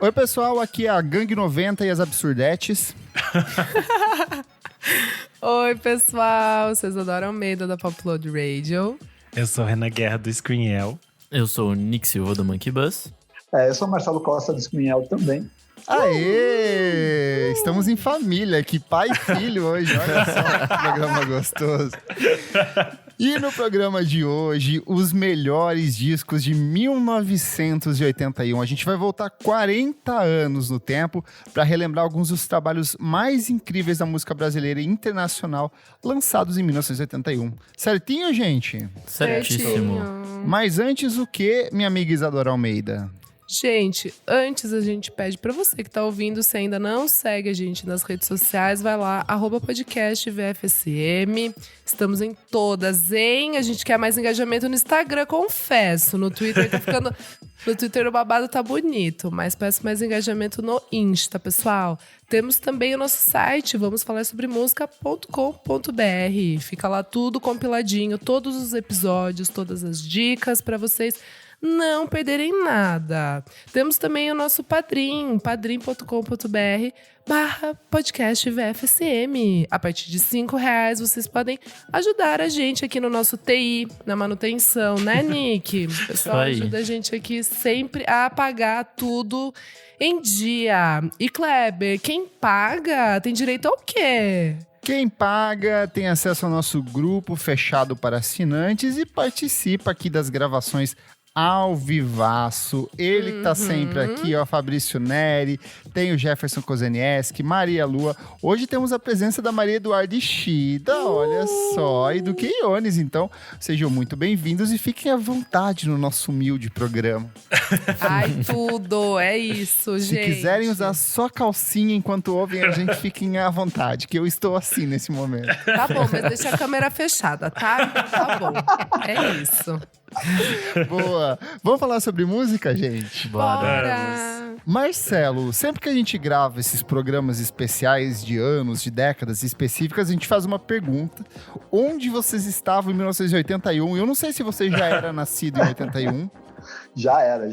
Oi, pessoal, aqui é a Gangue 90 e as Absurdetes. Oi, pessoal, vocês adoram Almeida da Popload Radio. Eu sou Renan Guerra do Screenel. Eu sou o Nick Silva do Monkey Bus. Eu sou Marcelo Costa do Screenel também. Aê! Estamos em família, que pai e filho hoje, olha só que programa gostoso. E no programa de hoje, os melhores discos de 1981. A gente vai voltar 40 anos no tempo para relembrar alguns dos trabalhos mais incríveis da música brasileira e internacional lançados em 1981. Certinho, gente? Certíssimo. Mas antes o que, minha amiga Isadora Almeida? Gente, antes a gente pede pra você que tá ouvindo, se ainda não segue a gente nas redes sociais, vai lá, @podcastvfsm. Estamos em todas, hein? A gente quer mais engajamento no Instagram, confesso. No Twitter tá ficando... No Twitter o babado tá bonito, mas peço mais engajamento no Insta, pessoal. Temos também o nosso site, vamosfalarsobremusica.com.br. Fica lá tudo compiladinho, todos os episódios, todas as dicas pra vocês não perderem nada. Temos também o nosso Padrim, padrim.com.br/podcastvfsm. A partir de R$5 vocês podem ajudar a gente aqui no nosso TI, na manutenção, né, Nick? O pessoal ajuda a gente aqui sempre a pagar tudo em dia. E Kleber, quem paga tem direito ao quê? Quem paga tem acesso ao nosso grupo fechado para assinantes e participa aqui das gravações ao vivaço. Ele que tá sempre aqui, ó, Fabrício Neri, tem o Jefferson Kozenieski, Maria Lua. Hoje temos a presença da Maria Eduarda Ishida, olha só, e do Keiones. Então, sejam muito bem-vindos e fiquem à vontade no nosso humilde programa. Ai, tudo, é isso, gente. Se quiserem usar só calcinha enquanto ouvem a gente, fiquem à vontade, que eu estou assim nesse momento. Tá bom, mas deixa a câmera fechada, tá? Tá bom, é isso. Boa. Vamos falar sobre música, gente? Bora! Marcelo, sempre que a gente grava esses programas especiais de anos, de décadas específicas, a gente faz uma pergunta. Onde vocês estavam em 1981? Eu não sei se você já era nascido em 81. Já era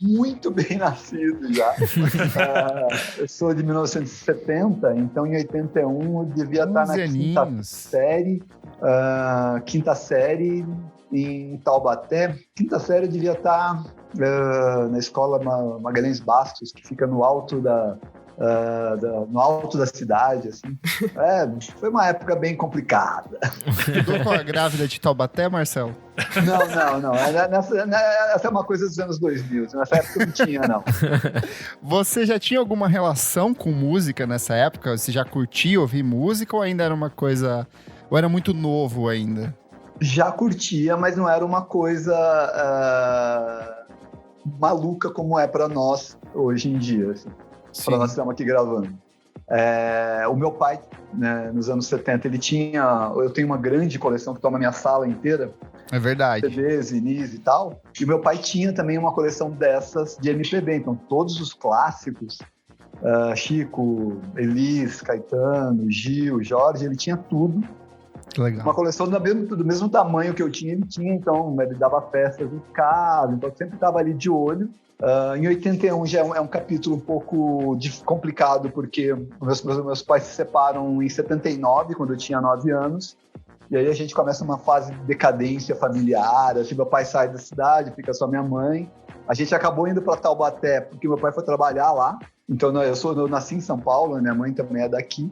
muito bem nascido já. Eu sou de 1970, então em 81 eu devia estar na quinta série em Taubaté. Quinta série eu devia estar na escola Magalhães Bastos, que fica no alto da cidade, assim. Foi uma época bem complicada. Estudou com a grávida de Taubaté, Marcelo? Não. Essa é uma coisa dos anos 2000. Nessa época não tinha, não. Você já tinha alguma relação com música nessa época? Você já curtia ouvir música ou ainda era uma coisa... ou era muito novo ainda? Já curtia, mas não era uma coisa maluca como é para nós hoje em dia, assim, para nós que estamos aqui gravando. O meu pai, né, nos anos 70, eu tenho uma grande coleção que toma minha sala inteira. É verdade. CDs, vinis e tal. E o meu pai tinha também uma coleção dessas de MPB, então todos os clássicos, Chico, Elis, Caetano, Gil, Jorge, ele tinha tudo. Legal. Uma coleção do mesmo tamanho que eu tinha, ele tinha, então ele dava festas em casa, então eu sempre estava ali de olho. Em 81 já é um capítulo um pouco complicado, porque meus pais se separam em 79, quando eu tinha 9 anos, e aí a gente começa uma fase de decadência familiar, assim, meu pai sai da cidade, fica só minha mãe. A gente acabou indo para Taubaté, porque meu pai foi trabalhar lá, então eu nasci em São Paulo, minha mãe também é daqui.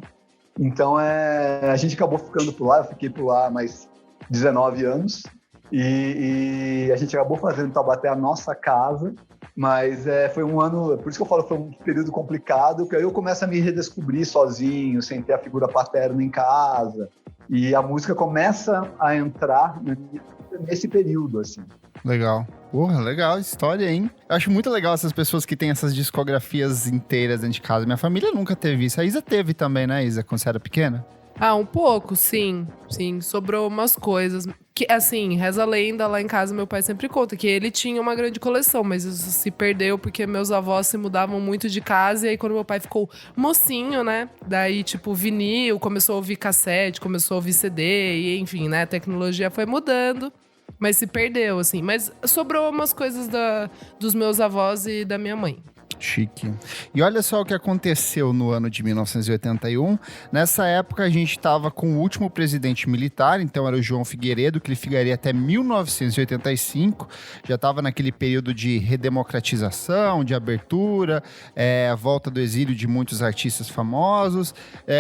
Então, a gente acabou ficando por lá, eu fiquei por lá mais 19 anos, e a gente acabou fazendo Taubaté a nossa casa, mas foi um ano, por isso que eu falo que foi um período complicado, porque aí eu começo a me redescobrir sozinho, sem ter a figura paterna em casa, e a música começa a entrar nesse período, assim. Legal. Porra, legal história, hein? Eu acho muito legal essas pessoas que têm essas discografias inteiras dentro de casa. Minha família nunca teve isso. A Isa teve também, né, Isa, quando você era pequena? Um pouco, sim. Sim, sobrou umas coisas. Que, assim, reza a lenda, lá em casa meu pai sempre conta que ele tinha uma grande coleção, mas isso se perdeu porque meus avós se mudavam muito de casa, e aí quando meu pai ficou mocinho, né, daí tipo vinil, começou a ouvir cassete, começou a ouvir CD, e enfim, né, a tecnologia foi mudando. Mas se perdeu, assim. Mas sobrou umas coisas dos meus avós e da minha mãe. Chique. E olha só o que aconteceu no ano de 1981. Nessa época, a gente estava com o último presidente militar, então era o João Figueiredo, que ele ficaria até 1985. Já estava naquele período de redemocratização, de abertura, a volta do exílio de muitos artistas famosos.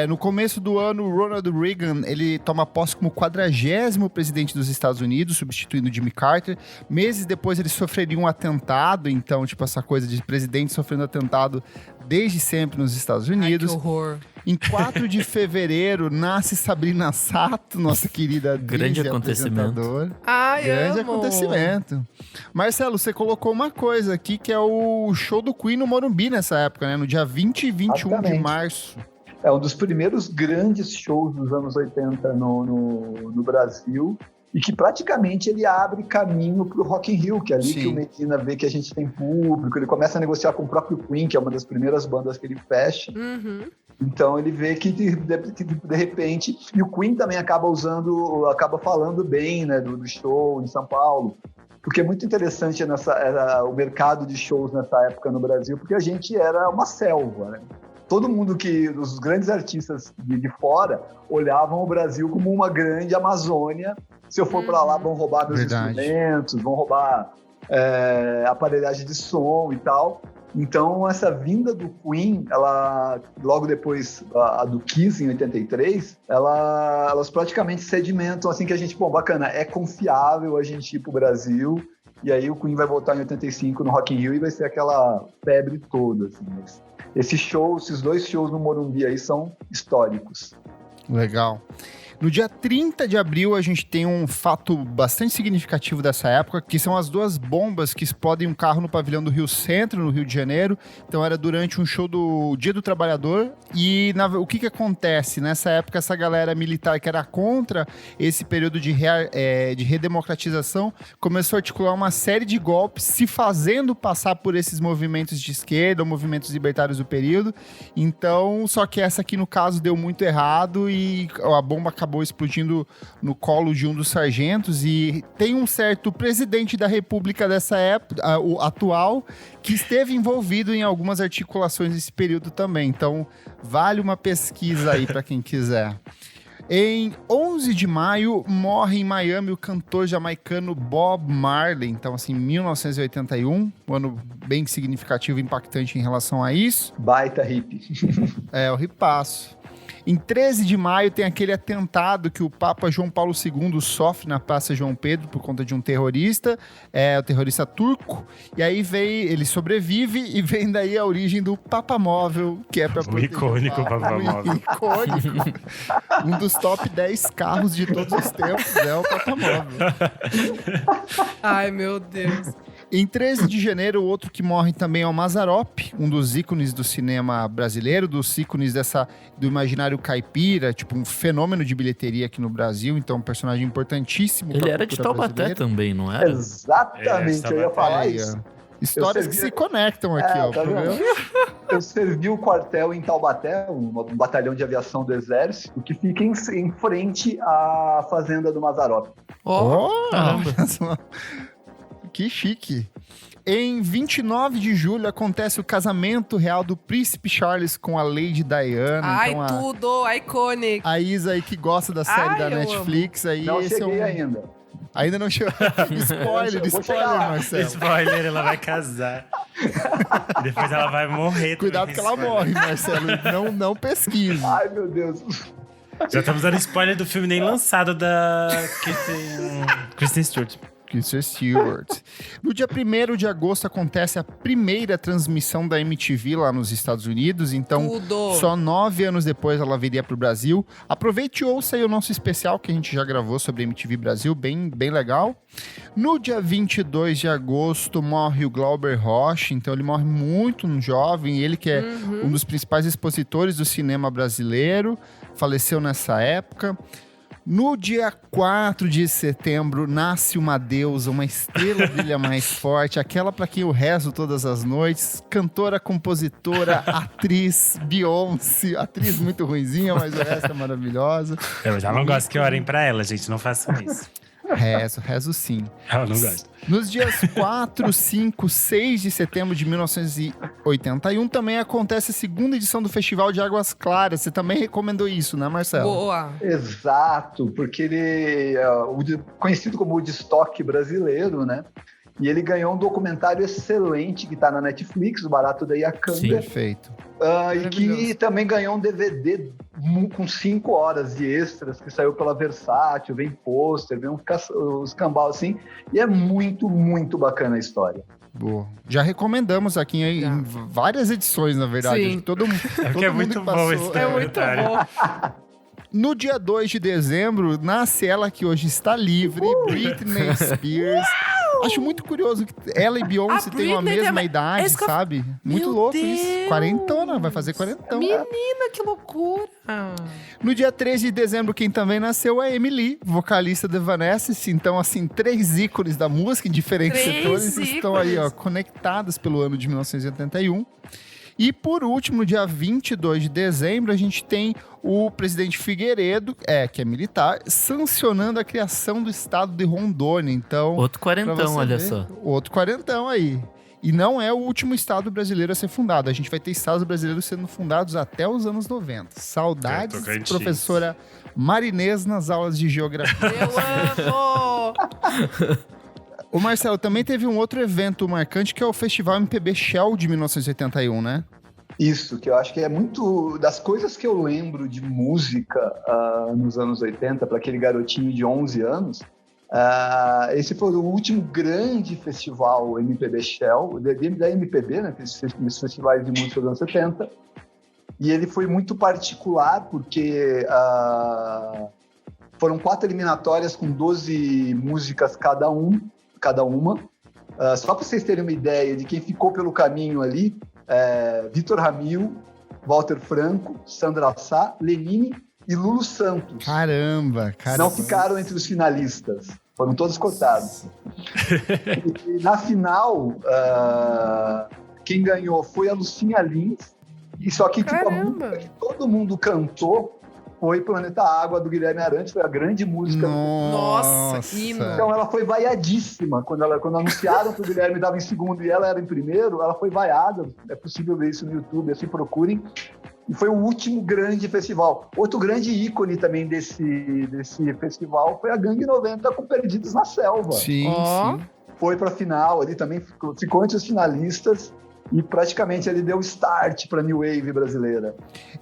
No começo do ano, o Ronald Reagan, ele toma posse como 40º presidente dos Estados Unidos, substituindo Jimmy Carter. Meses depois, ele sofreria um atentado, então, tipo, essa coisa de presidente sofrendo atentado desde sempre nos Estados Unidos. Ai, que horror. Em 4 de fevereiro, nasce Sabrina Sato, nossa querida Grande atriz e acontecimento. apresentadora. Ai, Grande amo. acontecimento. Marcelo, você colocou uma coisa aqui, que é o show do Queen no Morumbi nessa época, né? No dia 20 e 21 de Exatamente. março. É um dos primeiros grandes shows dos anos 80 no Brasil, e que praticamente ele abre caminho para o Rock in Rio, que é ali Sim. que o Medina vê que a gente tem público, ele começa a negociar com o próprio Queen, que é uma das primeiras bandas que ele fecha. Uhum. Então ele vê que de repente, e o Queen também acaba falando bem, né, do show em São Paulo, porque é muito interessante o mercado de shows nessa época no Brasil, porque a gente era uma selva, né? Todo mundo os grandes artistas de fora olhavam o Brasil como uma grande Amazônia. Se eu for para lá, vão roubar meus Verdade. instrumentos, vão roubar aparelhagem de som e tal. Então, essa vinda do Queen, ela, logo depois a do Kiss, em 83, elas praticamente sedimentam, assim, que a gente, bacana, é confiável a gente ir pro Brasil, e aí o Queen vai voltar em 85 no Rock in Rio e vai ser aquela febre toda, assim. Esses 2 shows no Morumbi aí são históricos. Legal. No dia 30 de abril, a gente tem um fato bastante significativo dessa época, que são as 2 bombas que explodem um carro no pavilhão do Rio Centro, no Rio de Janeiro. Então, era durante um show do Dia do Trabalhador. E o que acontece? Nessa época, essa galera militar que era contra esse período de redemocratização começou a articular uma série de golpes, se fazendo passar por esses movimentos de esquerda, ou movimentos libertários do período. Então, só que essa aqui, no caso, deu muito errado e a bomba acabou explodindo no colo de um dos sargentos, e tem um certo presidente da República dessa época, o atual, que esteve envolvido em algumas articulações desse período também. Então, vale uma pesquisa aí para quem quiser. Em 11 de maio, morre em Miami o cantor jamaicano Bob Marley. Então, assim, 1981, um ano bem significativo e impactante em relação a isso. Baita hippie. O ripaço. Em 13 de maio tem aquele atentado que o Papa João Paulo II sofre na Praça João Pedro por conta de um terrorista, o terrorista turco, e aí ele sobrevive e vem daí a origem do Papa Móvel, que é para O icônico Papa Móvel. Icônico. Um dos top 10 carros de todos os tempos é o Papa Móvel. Ai, meu Deus. Em 13 de janeiro, outro que morre também é o Mazzaropi, um dos ícones do cinema brasileiro, dos ícones do imaginário caipira, tipo um fenômeno de bilheteria aqui no Brasil, então um personagem importantíssimo. Ele era de Taubaté também, não era? Exatamente, eu ia falar Aí, isso. Histórias que se conectam aqui, ó. Tá vendo? Eu servi o quartel em Taubaté, um batalhão de aviação do Exército, que fica em frente à fazenda do Mazzaropi. Olha só. Que chique. Em 29 de julho acontece o casamento real do Príncipe Charles com a Lady Diana. Ai, então, tudo, iconic. a Isa aí que gosta da série da eu Netflix. Aí Não esse cheguei é ainda. Ainda não chegou. Vou chegar lá. Marcelo. Spoiler, ela vai casar. Depois ela vai morrer. Cuidado que ela Spoiler. morre, Marcelo. Não pesquise. Ai, meu Deus. Já estamos dando spoiler do filme nem lançado da Kristen Stewart. Kristen Stewart. No dia 1º de agosto acontece a primeira transmissão da MTV lá nos Estados Unidos, então Tudo. só 9 anos depois ela viria pro Brasil. Aproveite e ouça aí o nosso especial que a gente já gravou sobre a MTV Brasil, bem legal. No dia 22 de agosto morre o Glauber Rocha, então ele morre muito jovem, ele que é um dos principais expositores do cinema brasileiro, faleceu nessa época. No dia 4 de setembro, nasce uma deusa, uma estrela brilha mais forte, aquela para quem eu rezo todas as noites, cantora, compositora, atriz, Beyoncé, atriz muito ruinzinha, mas o resto é maravilhosa. Eu já não gosto que orem pra ela, gente, não façam isso. Rezo sim. Ela não gosta. Nos dias 4, 5, 6 de setembro de 1981 também acontece a segunda edição do Festival de Águas Claras. Você também recomendou isso, né, Marcelo? Boa. Exato, porque ele é conhecido como o Woodstock brasileiro, né? E ele ganhou um documentário excelente que está na Netflix, O Barato da Iacanga. Sim, perfeito. E que também ganhou um DVD com 5 horas de extras, que saiu pela Versátil, vem pôster, vem os cambal assim. E é muito, muito bacana a história. Boa. Já recomendamos aqui em várias edições, na verdade. Sim. Acho que todo mundo É muito bom esse É muito bom. No dia 2 de dezembro, nasce ela que hoje está livre, Britney Spears. Acho muito curioso que ela e Beyoncé têm a mesma idade, sabe? Muito louco isso. Quarentona, vai fazer quarentão. Menina, que loucura. No dia 13 de dezembro, quem também nasceu é Emily, vocalista do Evanescence. Então, assim, 3 ícones da música em diferentes setores estão aí, ó, conectados pelo ano de 1981. E por último, no dia 22 de dezembro, a gente tem o presidente Figueiredo, que é militar, sancionando a criação do estado de Rondônia. Então, outro quarentão, olha só. Outro quarentão aí. E não é o último estado brasileiro a ser fundado. A gente vai ter estados brasileiros sendo fundados até os anos 90. Saudades, professora Marinês nas aulas de geografia. Eu amo! O Marcelo, também teve um outro evento marcante, que é o Festival MPB Shell de 1981, né? Isso, que eu acho que é muito das coisas que eu lembro de música nos anos 80, para aquele garotinho de 11 anos. Esse foi o último grande festival MPB Shell, da MPB, né, esses festivais de música dos anos 70. E ele foi muito particular, porque foram 4 eliminatórias com 12 músicas cada uma. Só para vocês terem uma ideia de quem ficou pelo caminho ali, Vitor Ramil, Walter Franco, Sandra Sá, Lenine e Lulu Santos. Caramba! Não ficaram entre os finalistas, foram todos cotados. E na final, quem ganhou foi a Lucinha Lins, e só que tipo, a música que todo mundo cantou foi Planeta Água, do Guilherme Arantes, foi a grande música. Nossa, hino. Então ela foi vaiadíssima. Quando anunciaram que o Guilherme estava em segundo e ela era em primeiro, ela foi vaiada. É possível ver isso no YouTube, assim, procurem. E foi o último grande festival. Outro grande ícone também desse festival foi a Gangue 90 com Perdidos na Selva. Sim. Foi para a final ali também, ficou entre os finalistas. E praticamente ele deu start para a New Wave brasileira.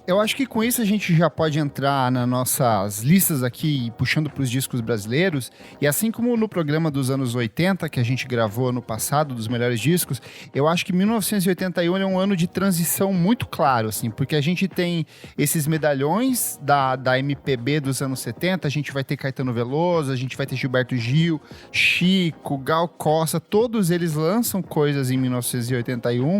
Eu acho que com isso a gente já pode entrar nas nossas listas aqui, puxando para os discos brasileiros. E assim como no programa dos anos 80, que a gente gravou ano passado, dos melhores discos, eu acho que 1981 é um ano de transição muito claro, assim, porque a gente tem esses medalhões da MPB dos anos 70, a gente vai ter Caetano Veloso, a gente vai ter Gilberto Gil, Chico, Gal Costa, todos eles lançam coisas em 1981,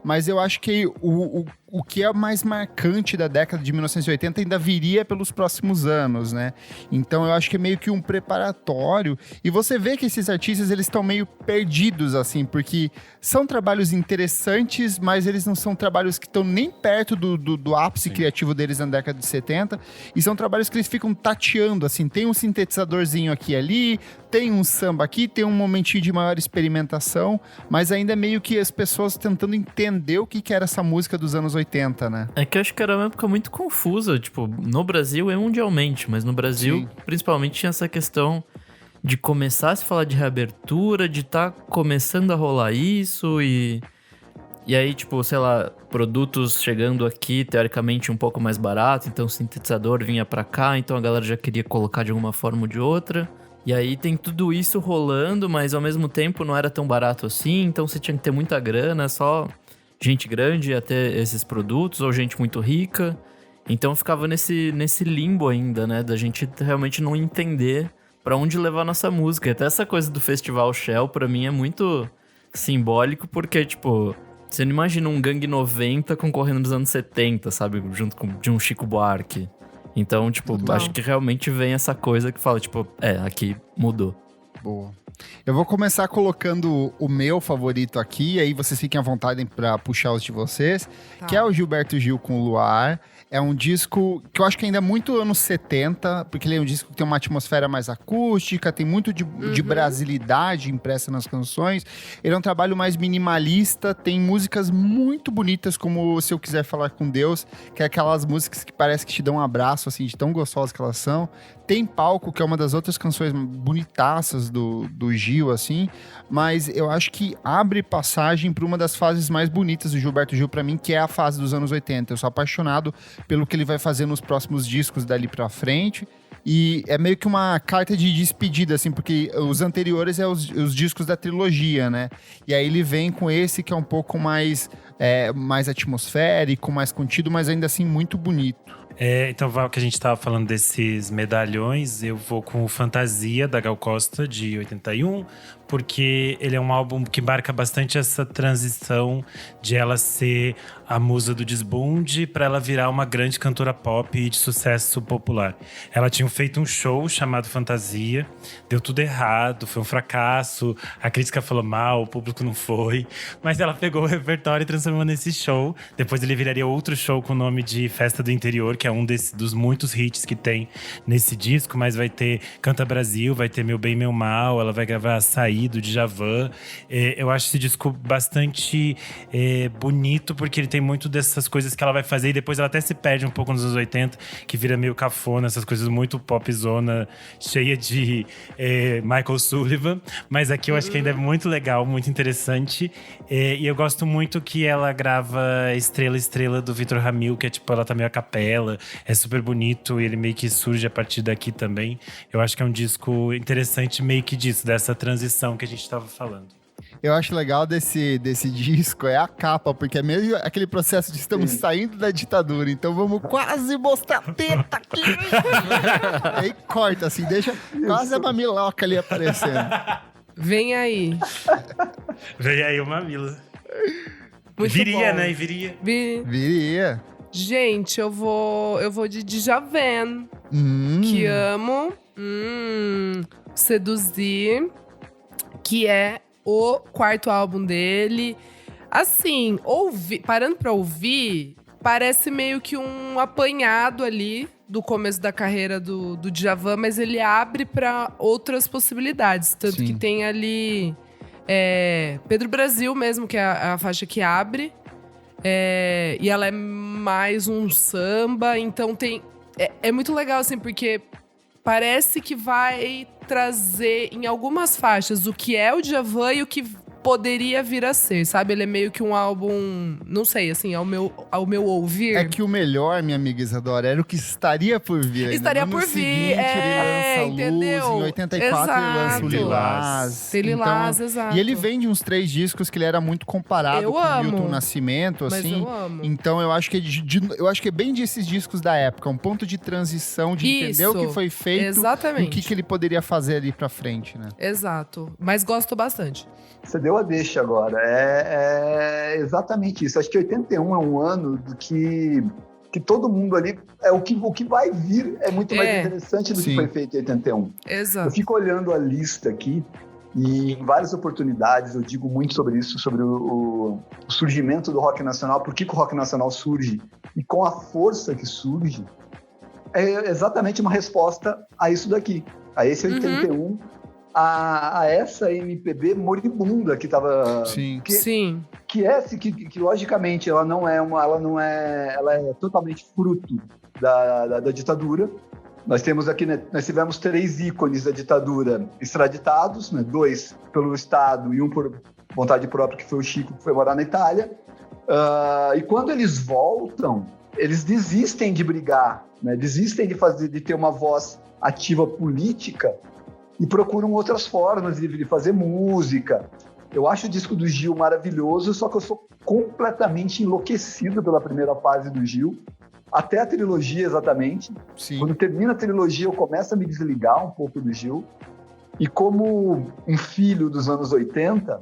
mas eu acho que o que é mais marcante da década de 1980 ainda viria pelos próximos anos, né? Então eu acho que é meio que um preparatório, e você vê que esses artistas, eles estão meio perdidos, assim, porque são trabalhos interessantes, mas eles não são trabalhos que estão nem perto do ápice criativo deles na década de 70, e são trabalhos que eles ficam tateando, assim, tem um sintetizadorzinho aqui e ali, tem um samba aqui, tem um momentinho de maior experimentação, mas ainda é meio que as pessoas tentando entender o que era essa música dos anos 80, né? É que eu acho que era uma época muito confusa, tipo, no Brasil e mundialmente, mas no Brasil, principalmente, tinha essa questão de começar a se falar de reabertura, de estar começando a rolar isso e aí, tipo, sei lá, produtos chegando aqui, teoricamente, um pouco mais barato, então o sintetizador vinha pra cá, então a galera já queria colocar de alguma forma ou de outra. E aí tem tudo isso rolando, mas ao mesmo tempo não era tão barato assim, então você tinha que ter muita grana, só gente grande ia ter esses produtos, ou gente muito rica. Então ficava nesse limbo ainda, né, da gente realmente não entender pra onde levar nossa música. Até essa coisa do Festival Shell, pra mim, é muito simbólico, porque, tipo, você não imagina um Gangue 90 concorrendo nos anos 70, sabe, junto com de um Chico Buarque. Então, tipo, acho que realmente vem essa coisa que fala, tipo, aqui mudou. Boa. Eu vou começar colocando o meu favorito aqui, aí vocês fiquem à vontade para puxar os de vocês, que é o Gilberto Gil com Luar. É um disco que eu acho que ainda é muito anos 70, porque ele é um disco que tem uma atmosfera mais acústica, tem muito de brasilidade impressa nas canções. Ele é um trabalho mais minimalista, tem músicas muito bonitas, como Se Eu Quiser Falar com Deus, que é aquelas músicas que parece que te dão um abraço, assim, de tão gostosas que elas são. Tem Palco, que é uma das outras canções bonitaças do Gil, assim, mas eu acho que abre passagem para uma das fases mais bonitas do Gilberto Gil para mim, que é a fase dos anos 80. Eu sou apaixonado pelo que ele vai fazer nos próximos discos dali pra frente. E é meio que uma carta de despedida, assim, porque os anteriores é os discos da trilogia, né? E aí ele vem com esse que é um pouco mais atmosférico, mais contido, mas ainda assim muito bonito. Então, Val, que a gente tava falando desses medalhões, eu vou com o Fantasia, da Gal Costa, de 81, porque ele é um álbum que marca bastante essa transição de ela ser a musa do desbunde para ela virar uma grande cantora pop de sucesso popular. Ela tinha feito um show chamado Fantasia, deu tudo errado, foi um fracasso, a crítica falou mal, o público não foi, mas ela pegou o repertório e transformou nesse show. Depois ele viraria outro show com o nome de Festa do Interior, que é um dos muitos hits que tem nesse disco, mas vai ter Canta Brasil, vai ter Meu Bem, Meu Mal, ela vai gravar Açaí, do Djavan. Eu acho esse disco bastante bonito, porque ele tem muito dessas coisas que ela vai fazer e depois ela até se perde um pouco nos anos 80, que vira meio cafona, essas coisas muito popzona, cheia de Michael Sullivan, mas aqui eu acho que ainda é muito legal, muito interessante, e eu gosto muito que ela grava Estrela, Estrela, do Vitor Ramil, que é tipo, ela tá meio a capela, é super bonito e ele meio que surge a partir daqui também. Eu acho que é um disco interessante meio que disso, dessa transição que a gente tava falando. Eu acho legal desse disco é a capa, porque é meio aquele processo de estamos saindo da ditadura, então vamos quase mostrar a teta aqui. Aí corta assim, deixa quase a mamiloca ali aparecendo. Vem aí. Vem aí o mamilo. Muito Viria, bom. né? Viria. Viria. Gente, eu vou de Djavan, que amo. Seduzir, que é o quarto álbum dele. Assim, parando pra ouvir, parece meio que um apanhado ali do começo da carreira do Djavan, mas ele abre pra outras possibilidades. Tanto Sim. que tem ali Pedro Brasil mesmo, que é a faixa que abre. E ela é mais um samba, então tem... É muito legal, assim, porque parece que vai trazer em algumas faixas o que é o Djavan e o que poderia vir a ser, sabe? Ele é meio que um álbum, não sei, assim, ao meu ouvir. É que o melhor, minha amiga Isadora, era o que estaria por vir. Ainda. Estaria No por vir, seguinte, ele lança entendeu? Luz, em 84 ele lança o Exato. Lilás. Tem Lilás, Então, exato. E ele vem de uns 3 discos que ele era muito comparado com o Milton Nascimento, Mas assim. eu amo. Então eu acho que eu acho que é bem desses discos da época, um ponto de transição, de entender o que foi feito Exatamente. e o que ele poderia fazer ali pra frente, né? Exato. Mas gosto bastante. Você deu a deixa agora. É exatamente isso. Acho que 81 é um ano do que todo mundo ali... O que vai vir é muito mais interessante do que foi feito em 81. Exato. Eu fico olhando a lista aqui e em várias oportunidades eu digo muito sobre isso, sobre o surgimento do rock nacional, por que o rock nacional surge e com a força que surge. É exatamente uma resposta a isso daqui, a esse 81, a essa MPB moribunda que estava... Sim. Sim. Que logicamente ela é totalmente fruto da ditadura. Nós tivemos 3 ícones da ditadura extraditados, né? 2 pelo Estado e 1 por vontade própria, que foi o Chico, que foi morar na Itália. E quando eles voltam, eles desistem de brigar, né? Desistem de ter uma voz ativa política e procuram outras formas de fazer música. Eu acho o disco do Gil maravilhoso, só que eu sou completamente enlouquecido pela primeira fase do Gil, até a trilogia exatamente. Sim. Quando termina a trilogia, eu começo a me desligar um pouco do Gil. E como um filho dos anos 80,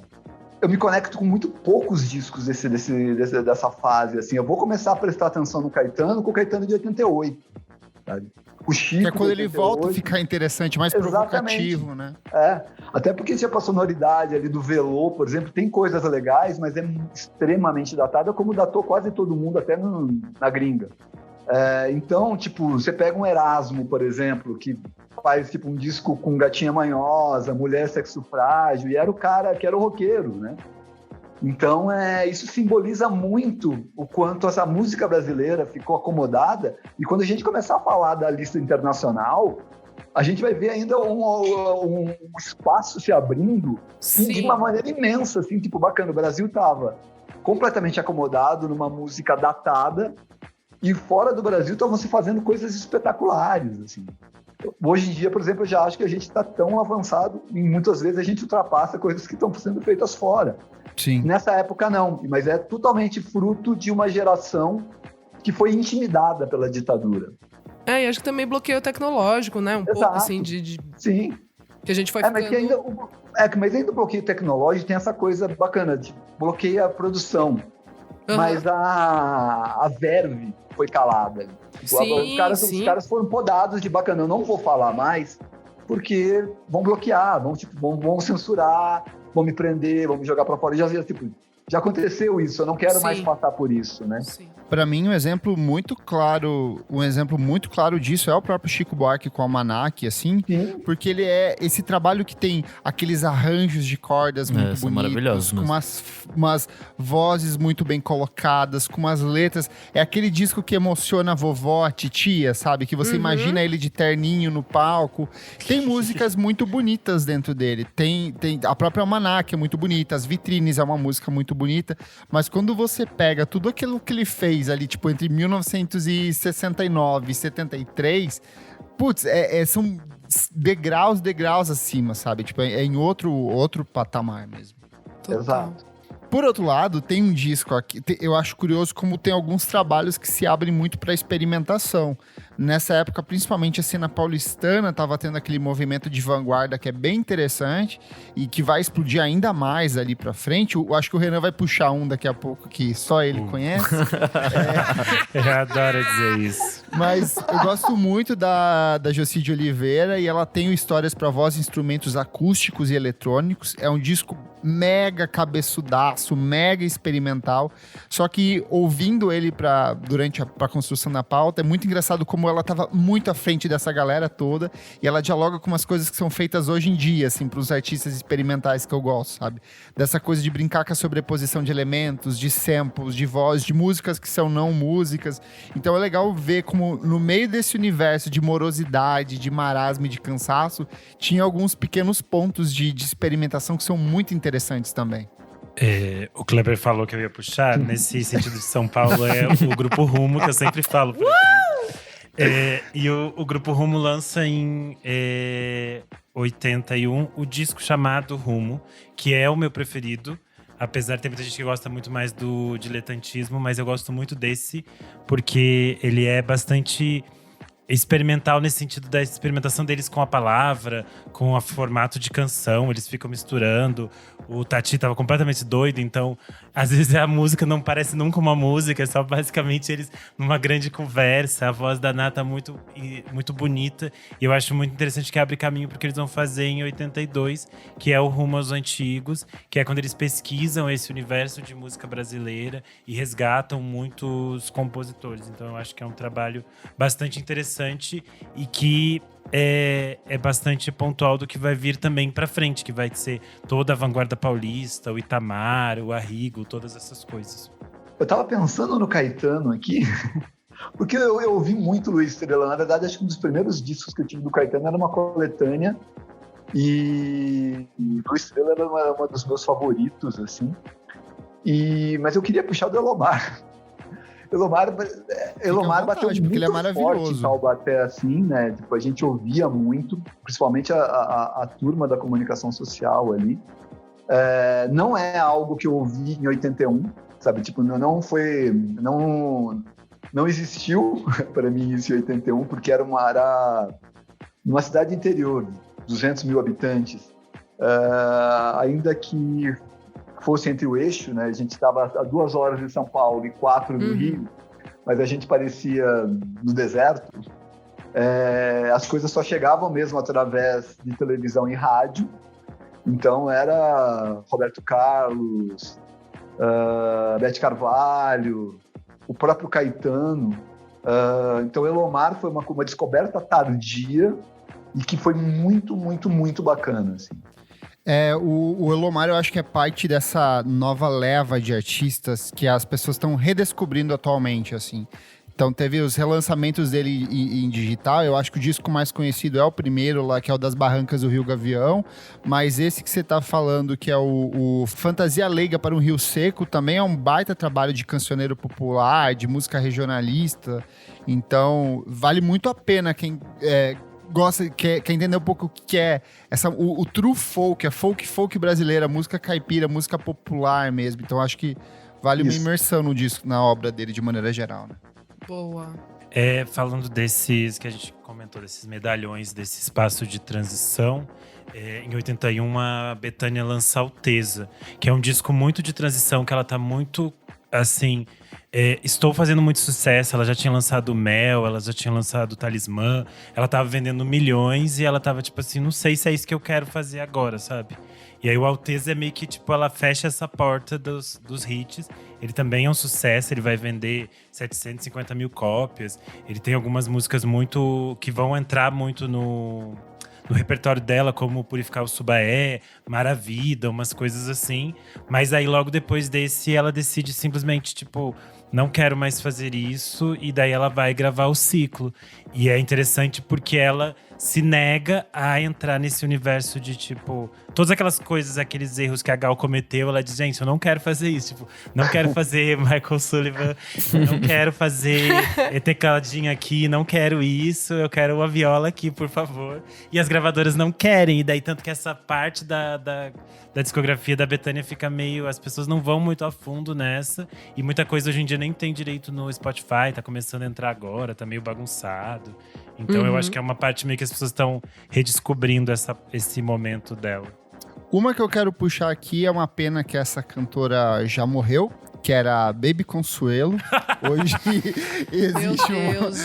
eu me conecto com muito poucos discos dessa fase. Assim, eu vou começar a prestar atenção no Caetano, com o Caetano de 88. Sabe? O Chico, Que é quando ele 88. volta a ficar interessante, mais provocativo, né? Até porque tinha a sonoridade ali do Velô, por exemplo, tem coisas legais, mas é extremamente datada, como datou quase todo mundo, até na gringa. Então, tipo, você pega um Erasmo, por exemplo, que faz tipo um disco com Gatinha Manhosa, Mulher Sexo Frágil, e era o cara que era o roqueiro, né? Então, isso simboliza muito o quanto essa música brasileira ficou acomodada, e quando a gente começar a falar da lista internacional, a gente vai ver ainda um espaço se abrindo de uma maneira imensa, assim, tipo, bacana. O Brasil estava completamente acomodado numa música datada, e fora do Brasil estavam se fazendo coisas espetaculares, assim. Hoje em dia, por exemplo, eu já acho que a gente está tão avançado e muitas vezes a gente ultrapassa coisas que estão sendo feitas fora. Sim. Nessa época, não. Mas é totalmente fruto de uma geração que foi intimidada pela ditadura. E acho que também bloqueio tecnológico, né? Um pouco, assim, Sim. Que a gente foi ficando... Mas ainda o bloqueio tecnológico tem essa coisa bacana, de bloqueia a produção. Mas a verve foi calada. Os caras foram podados de bacana. Eu não vou falar mais, porque vão bloquear, vão censurar, vão me prender, vão me jogar pra fora. Já aconteceu isso, eu não quero mais passar por isso, né? Sim. Para mim, um exemplo muito claro disso é o próprio Chico Buarque com o Almanac, assim, porque ele é esse trabalho que tem aqueles arranjos de cordas muito bonitos, com umas vozes muito bem colocadas, com umas letras. É aquele disco que emociona a vovó, a titia, sabe? Que você imagina ele de terninho no palco. Tem músicas muito bonitas dentro dele. Tem a própria Almanac é muito bonita, as Vitrines é uma música muito bonita, mas quando você pega tudo aquilo que ele fez ali, tipo, entre 1969 e 73, putz, são degraus acima, sabe? Tipo, é em outro patamar mesmo. Exato. Por outro lado, tem um disco aqui, eu acho curioso como tem alguns trabalhos que se abrem muito para experimentação. Nessa época, principalmente a cena paulistana estava tendo aquele movimento de vanguarda que é bem interessante e que vai explodir ainda mais ali para frente. Eu acho que o Renan vai puxar um daqui a pouco que só ele conhece. Eu adoro dizer isso. Mas eu gosto muito da Jocy de Oliveira e ela tem histórias para voz e instrumentos acústicos e eletrônicos. É um disco mega cabeçudaço, mega experimental. Só que ouvindo ele durante a construção da pauta, é muito engraçado como ela estava muito à frente dessa galera toda e ela dialoga com umas coisas que são feitas hoje em dia, assim, para os artistas experimentais que eu gosto, sabe? Dessa coisa de brincar com a sobreposição de elementos, de samples, de voz, de músicas que são não músicas. Então é legal ver como no meio desse universo de morosidade, de marasmo e de cansaço, tinha alguns pequenos pontos de experimentação que são muito interessantes também. O Kleber falou que eu ia puxar, nesse sentido de São Paulo, é o Grupo Rumo, que eu sempre falo por aqui. E o Grupo Rumo lança em 81 o disco chamado Rumo, que é o meu preferido. Apesar de ter muita gente que gosta muito mais do diletantismo, mas eu gosto muito desse, porque ele é bastante experimental nesse sentido da experimentação deles com a palavra, com o formato de canção, eles ficam misturando. O Tati tava completamente doido, então às vezes a música não parece nunca uma música, é só basicamente eles numa grande conversa. A voz da Nata muito, muito bonita, e eu acho muito interessante que abre caminho porque eles vão fazer em 82, que é o Rumo aos Antigos, que é quando eles pesquisam esse universo de música brasileira e resgatam muitos compositores. Então eu acho que é um trabalho bastante interessante e que é bastante pontual do que vai vir também pra frente, que vai ser toda a vanguarda paulista, o Itamar, o Arrigo, todas essas coisas. Eu tava pensando no Caetano aqui, porque eu ouvi muito Luiz Estrela. Na verdade, acho que um dos primeiros discos que eu tive do Caetano era uma coletânea, e Luiz Estrela era uma dos meus favoritos, assim. Mas eu queria puxar o do Elomar. Elomar bateu muito ele é maravilhoso. forte em Taubaté, assim, né? Tipo, a gente ouvia muito, principalmente a turma da comunicação social ali. Não é algo que eu ouvi em 81, sabe? Tipo, não existiu para mim isso em 81, porque era numa cidade interior, 200 mil habitantes. Ainda que fosse entre o eixo, né? A gente estava a 2 horas de São Paulo e 4 do Rio, mas a gente parecia no deserto. As coisas só chegavam mesmo através de televisão e rádio. Então era Roberto Carlos, Beth Carvalho, o próprio Caetano. Então, Elomar foi uma descoberta tardia e que foi muito, muito, muito bacana, assim. O Elomar, eu acho que é parte dessa nova leva de artistas que as pessoas estão redescobrindo atualmente, assim. Então, teve os relançamentos dele em digital. Eu acho que o disco mais conhecido é o primeiro lá, que é o das Barrancas do Rio Gavião. Mas esse que você tá falando, que é o Fantasia Leiga para um Rio Seco, também é um baita trabalho de cancioneiro popular, de música regionalista. Então, vale muito a pena quem gosta, quer entender um pouco o que é o true folk, a folk brasileira, música caipira, música popular mesmo. Então, acho que vale uma imersão no disco, na obra dele, de maneira geral, né? Boa. Falando desses que a gente comentou, desses medalhões, desse espaço de transição, em 81 a Bethânia lança Alteza, que é um disco muito de transição, que ela tá muito, assim, estou fazendo muito sucesso. Ela já tinha lançado Mel, ela já tinha lançado Talismã, ela tava vendendo milhões e ela tava tipo assim, não sei se é isso que eu quero fazer agora, sabe? E aí o Alteza é meio que, tipo, ela fecha essa porta dos hits. Ele também é um sucesso, ele vai vender 750 mil cópias. Ele tem algumas músicas que vão entrar muito no repertório dela, como Purificar o Subaé, Maravida, umas coisas assim. Mas aí logo depois desse, ela decide simplesmente, tipo, não quero mais fazer isso. E daí ela vai gravar o Ciclo. E é interessante porque ela se nega a entrar nesse universo de, tipo, todas aquelas coisas, aqueles erros que a Gal cometeu. Ela diz, gente, eu não quero fazer isso. Tipo, não quero fazer Michael Sullivan, não quero fazer tecladinho aqui, não quero isso, eu quero uma viola aqui, por favor. E as gravadoras não querem. E daí, tanto que essa parte da discografia da Bethânia fica meio… As pessoas não vão muito a fundo nessa. E muita coisa hoje em dia nem tem direito no Spotify, tá começando a entrar agora, tá meio bagunçado. Então eu acho que é uma parte meio que as pessoas estão redescobrindo esse momento dela. Uma que eu quero puxar aqui é uma pena que essa cantora já morreu, que era a Baby Consuelo. Hoje existe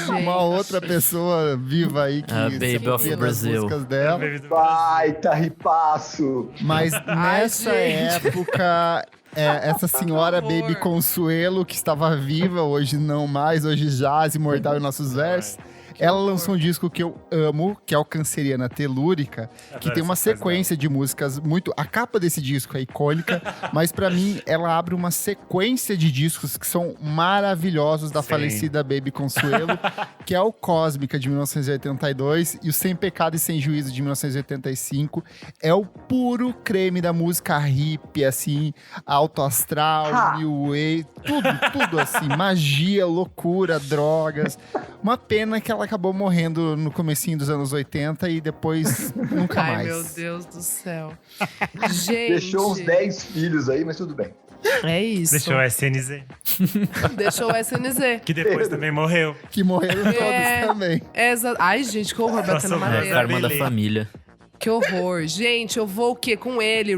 uma outra pessoa viva aí que Baby of das Brazil. músicas dela. Baita ripaço! Mas nessa época, essa senhora Baby Consuelo, que estava viva, hoje não mais, hoje jaz imortal em nossos versos. Ela lançou um disco que eu amo, que é o Canceriana Telúrica, que tem uma sequência de músicas muito… A capa desse disco é icônica, mas pra mim ela abre uma sequência de discos que são maravilhosos da falecida Baby Consuelo, que é o Cósmica, de 1982, e o Sem Pecado e Sem Juízo, de 1985. É o puro creme da música hippie, assim, alto astral, new wave, tudo assim, magia, loucura, drogas. Uma pena que ela acabou morrendo no comecinho dos anos 80 e depois nunca mais. Ai, meu Deus do céu. Gente… Deixou uns 10 filhos aí, mas tudo bem. É isso. Deixou o SNZ. Deixou o SNZ. Que depois também morreu. Que morreram todos também. Ai, gente, que horror, batendo Nossa, madeira. Karma da família. Que horror. Gente, eu vou o quê? Com ele,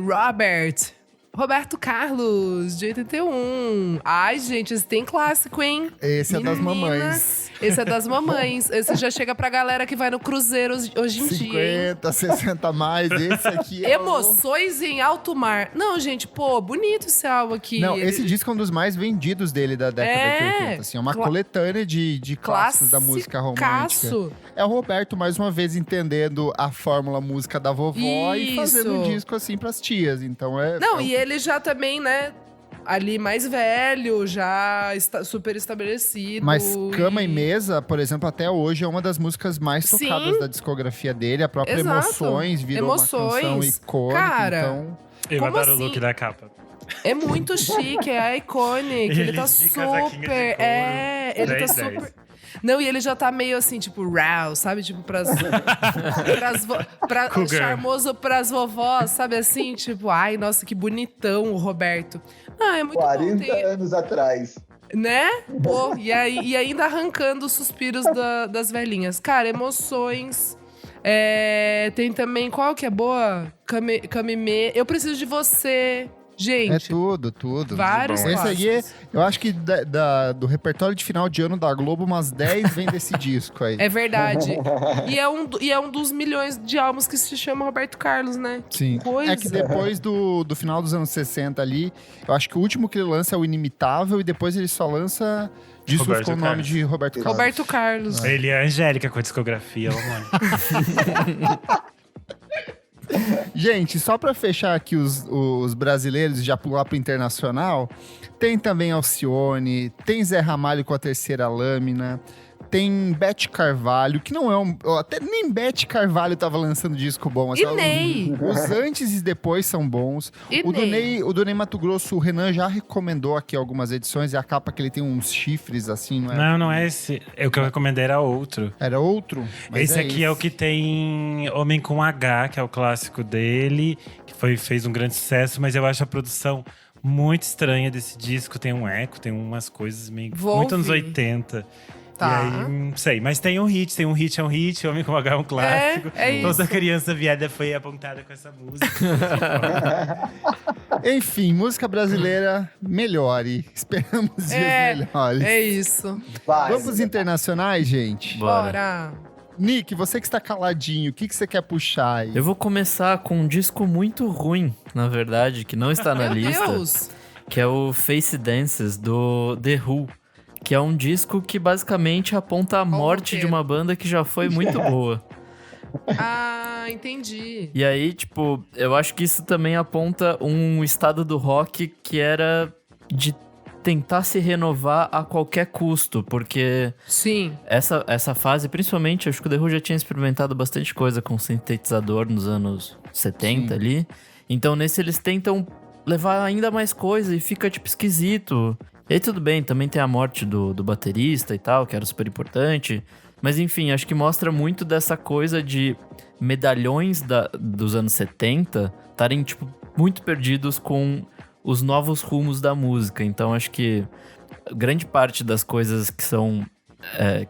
Roberto Carlos, de 81. Ai, gente, esse tem clássico, hein? Esse é das mamães. Esse é das mamães. Esse já chega pra galera que vai no cruzeiro hoje em dia, hein? 50, 60 mais, esse aqui é Emoções em Alto Mar. Não, gente, pô, bonito esse álbum aqui. Não, esse disco é um dos mais vendidos dele da década de 80. Assim, é uma coletânea de clássicos da música romântica. É o Roberto, mais uma vez, entendendo a fórmula música da vovó e fazendo um disco assim pras tias. Então Não, e ele já também, né, ali mais velho, já está super estabelecido. Mas Cama e Mesa, por exemplo, até hoje é uma das músicas mais tocadas da discografia dele. A própria Emoções virou uma canção icônica. Cara, então… Eu como adoro assim? o look da capa. É muito chique, é icônico. Ele tá super… Ele tá super… Não, e ele já tá meio assim, tipo, raw, sabe? Tipo, charmoso pras vovós, sabe assim? Tipo, ai, nossa, que bonitão o Roberto. Ah, é muito 40 bom. anos atrás. Né? Pô, e ainda arrancando os suspiros das velhinhas. Cara, Emoções. Tem também, qual que é boa? Camimê. Eu Preciso de Você. Gente, É tudo. vários Esse aí, clássicos. eu acho que do repertório de final de ano da Globo, umas 10 vem desse disco aí. É verdade. E é um dos milhões de álbuns que se chama Roberto Carlos, né? Que Sim. coisa. É que depois do final dos anos 60 ali, eu acho que o último que ele lança é o Inimitável e depois ele só lança discos Roberto com o nome Carlos. de Roberto Carlos. Roberto Carlos. Ele é a Angélica com a discografia, mano. Gente, só pra fechar aqui os brasileiros e já pular pro internacional, tem também Alcione, tem Zé Ramalho com a Terceira Lâmina, tem Beth Carvalho, que não é até nem Beth Carvalho tava lançando disco bom. E Ney. Os antes e depois são bons. E O do Ney Mato Grosso, o Renan já recomendou aqui algumas edições, e a capa que ele tem uns chifres assim, não é? Não é esse. O que eu recomendei era outro. Era outro? Mas Esse aqui é o que tem Homem com H, que é o clássico dele, que fez um grande sucesso, mas eu acho a produção muito estranha desse disco. Tem um eco, tem umas coisas meio muito anos ouvir. 80. Tá. E aí, não sei. Mas tem um hit, Homem com H é um clássico. É isso. Toda criança viada foi apontada com essa música. Enfim, música brasileira, melhore. Esperamos dias melhores. É isso. Vai. Vamos pros internacionais, gente? Bora. Nick, você que está caladinho, o que você quer puxar aí? Eu vou começar com um disco muito ruim, na verdade, que não está na Meu lista. Deus. Que é o Face Dances, do The Who. Que é um disco que basicamente aponta a morte roqueiro. de uma banda que já foi muito boa. Ah, entendi. E aí, tipo, eu acho que isso também aponta um estado do rock que era de tentar se renovar a qualquer custo, porque Sim. essa fase, principalmente, acho que o The Who já tinha experimentado bastante coisa com sintetizador nos anos 70 ali. Então, nesse eles tentam levar ainda mais coisa e fica, tipo, esquisito. E aí, tudo bem, também tem a morte do baterista e tal, que era super importante. Mas, enfim, acho que mostra muito dessa coisa de medalhões dos anos 70 estarem, tipo, muito perdidos com os novos rumos da música. Então, acho que grande parte das coisas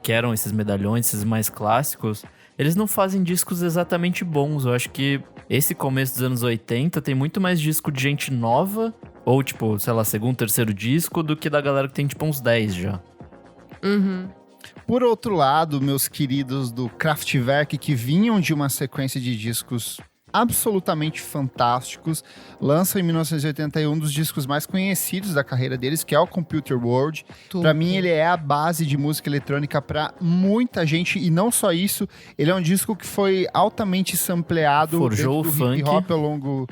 que eram esses medalhões, esses mais clássicos, eles não fazem discos exatamente bons. Eu acho que esse começo dos anos 80 tem muito mais disco de gente nova, ou tipo, sei lá, segundo, terceiro disco, do que da galera que tem tipo uns 10 já. Uhum. Por outro lado, meus queridos do Kraftwerk, que vinham de uma sequência de discos absolutamente fantásticos, lançam em 1981 um dos discos mais conhecidos da carreira deles, que é o Computer World. Tudo. Pra mim, ele é a base de música eletrônica pra muita gente, e não só isso, ele é um disco que foi altamente sampleado Forjou dentro o do hip funk. hop ao longo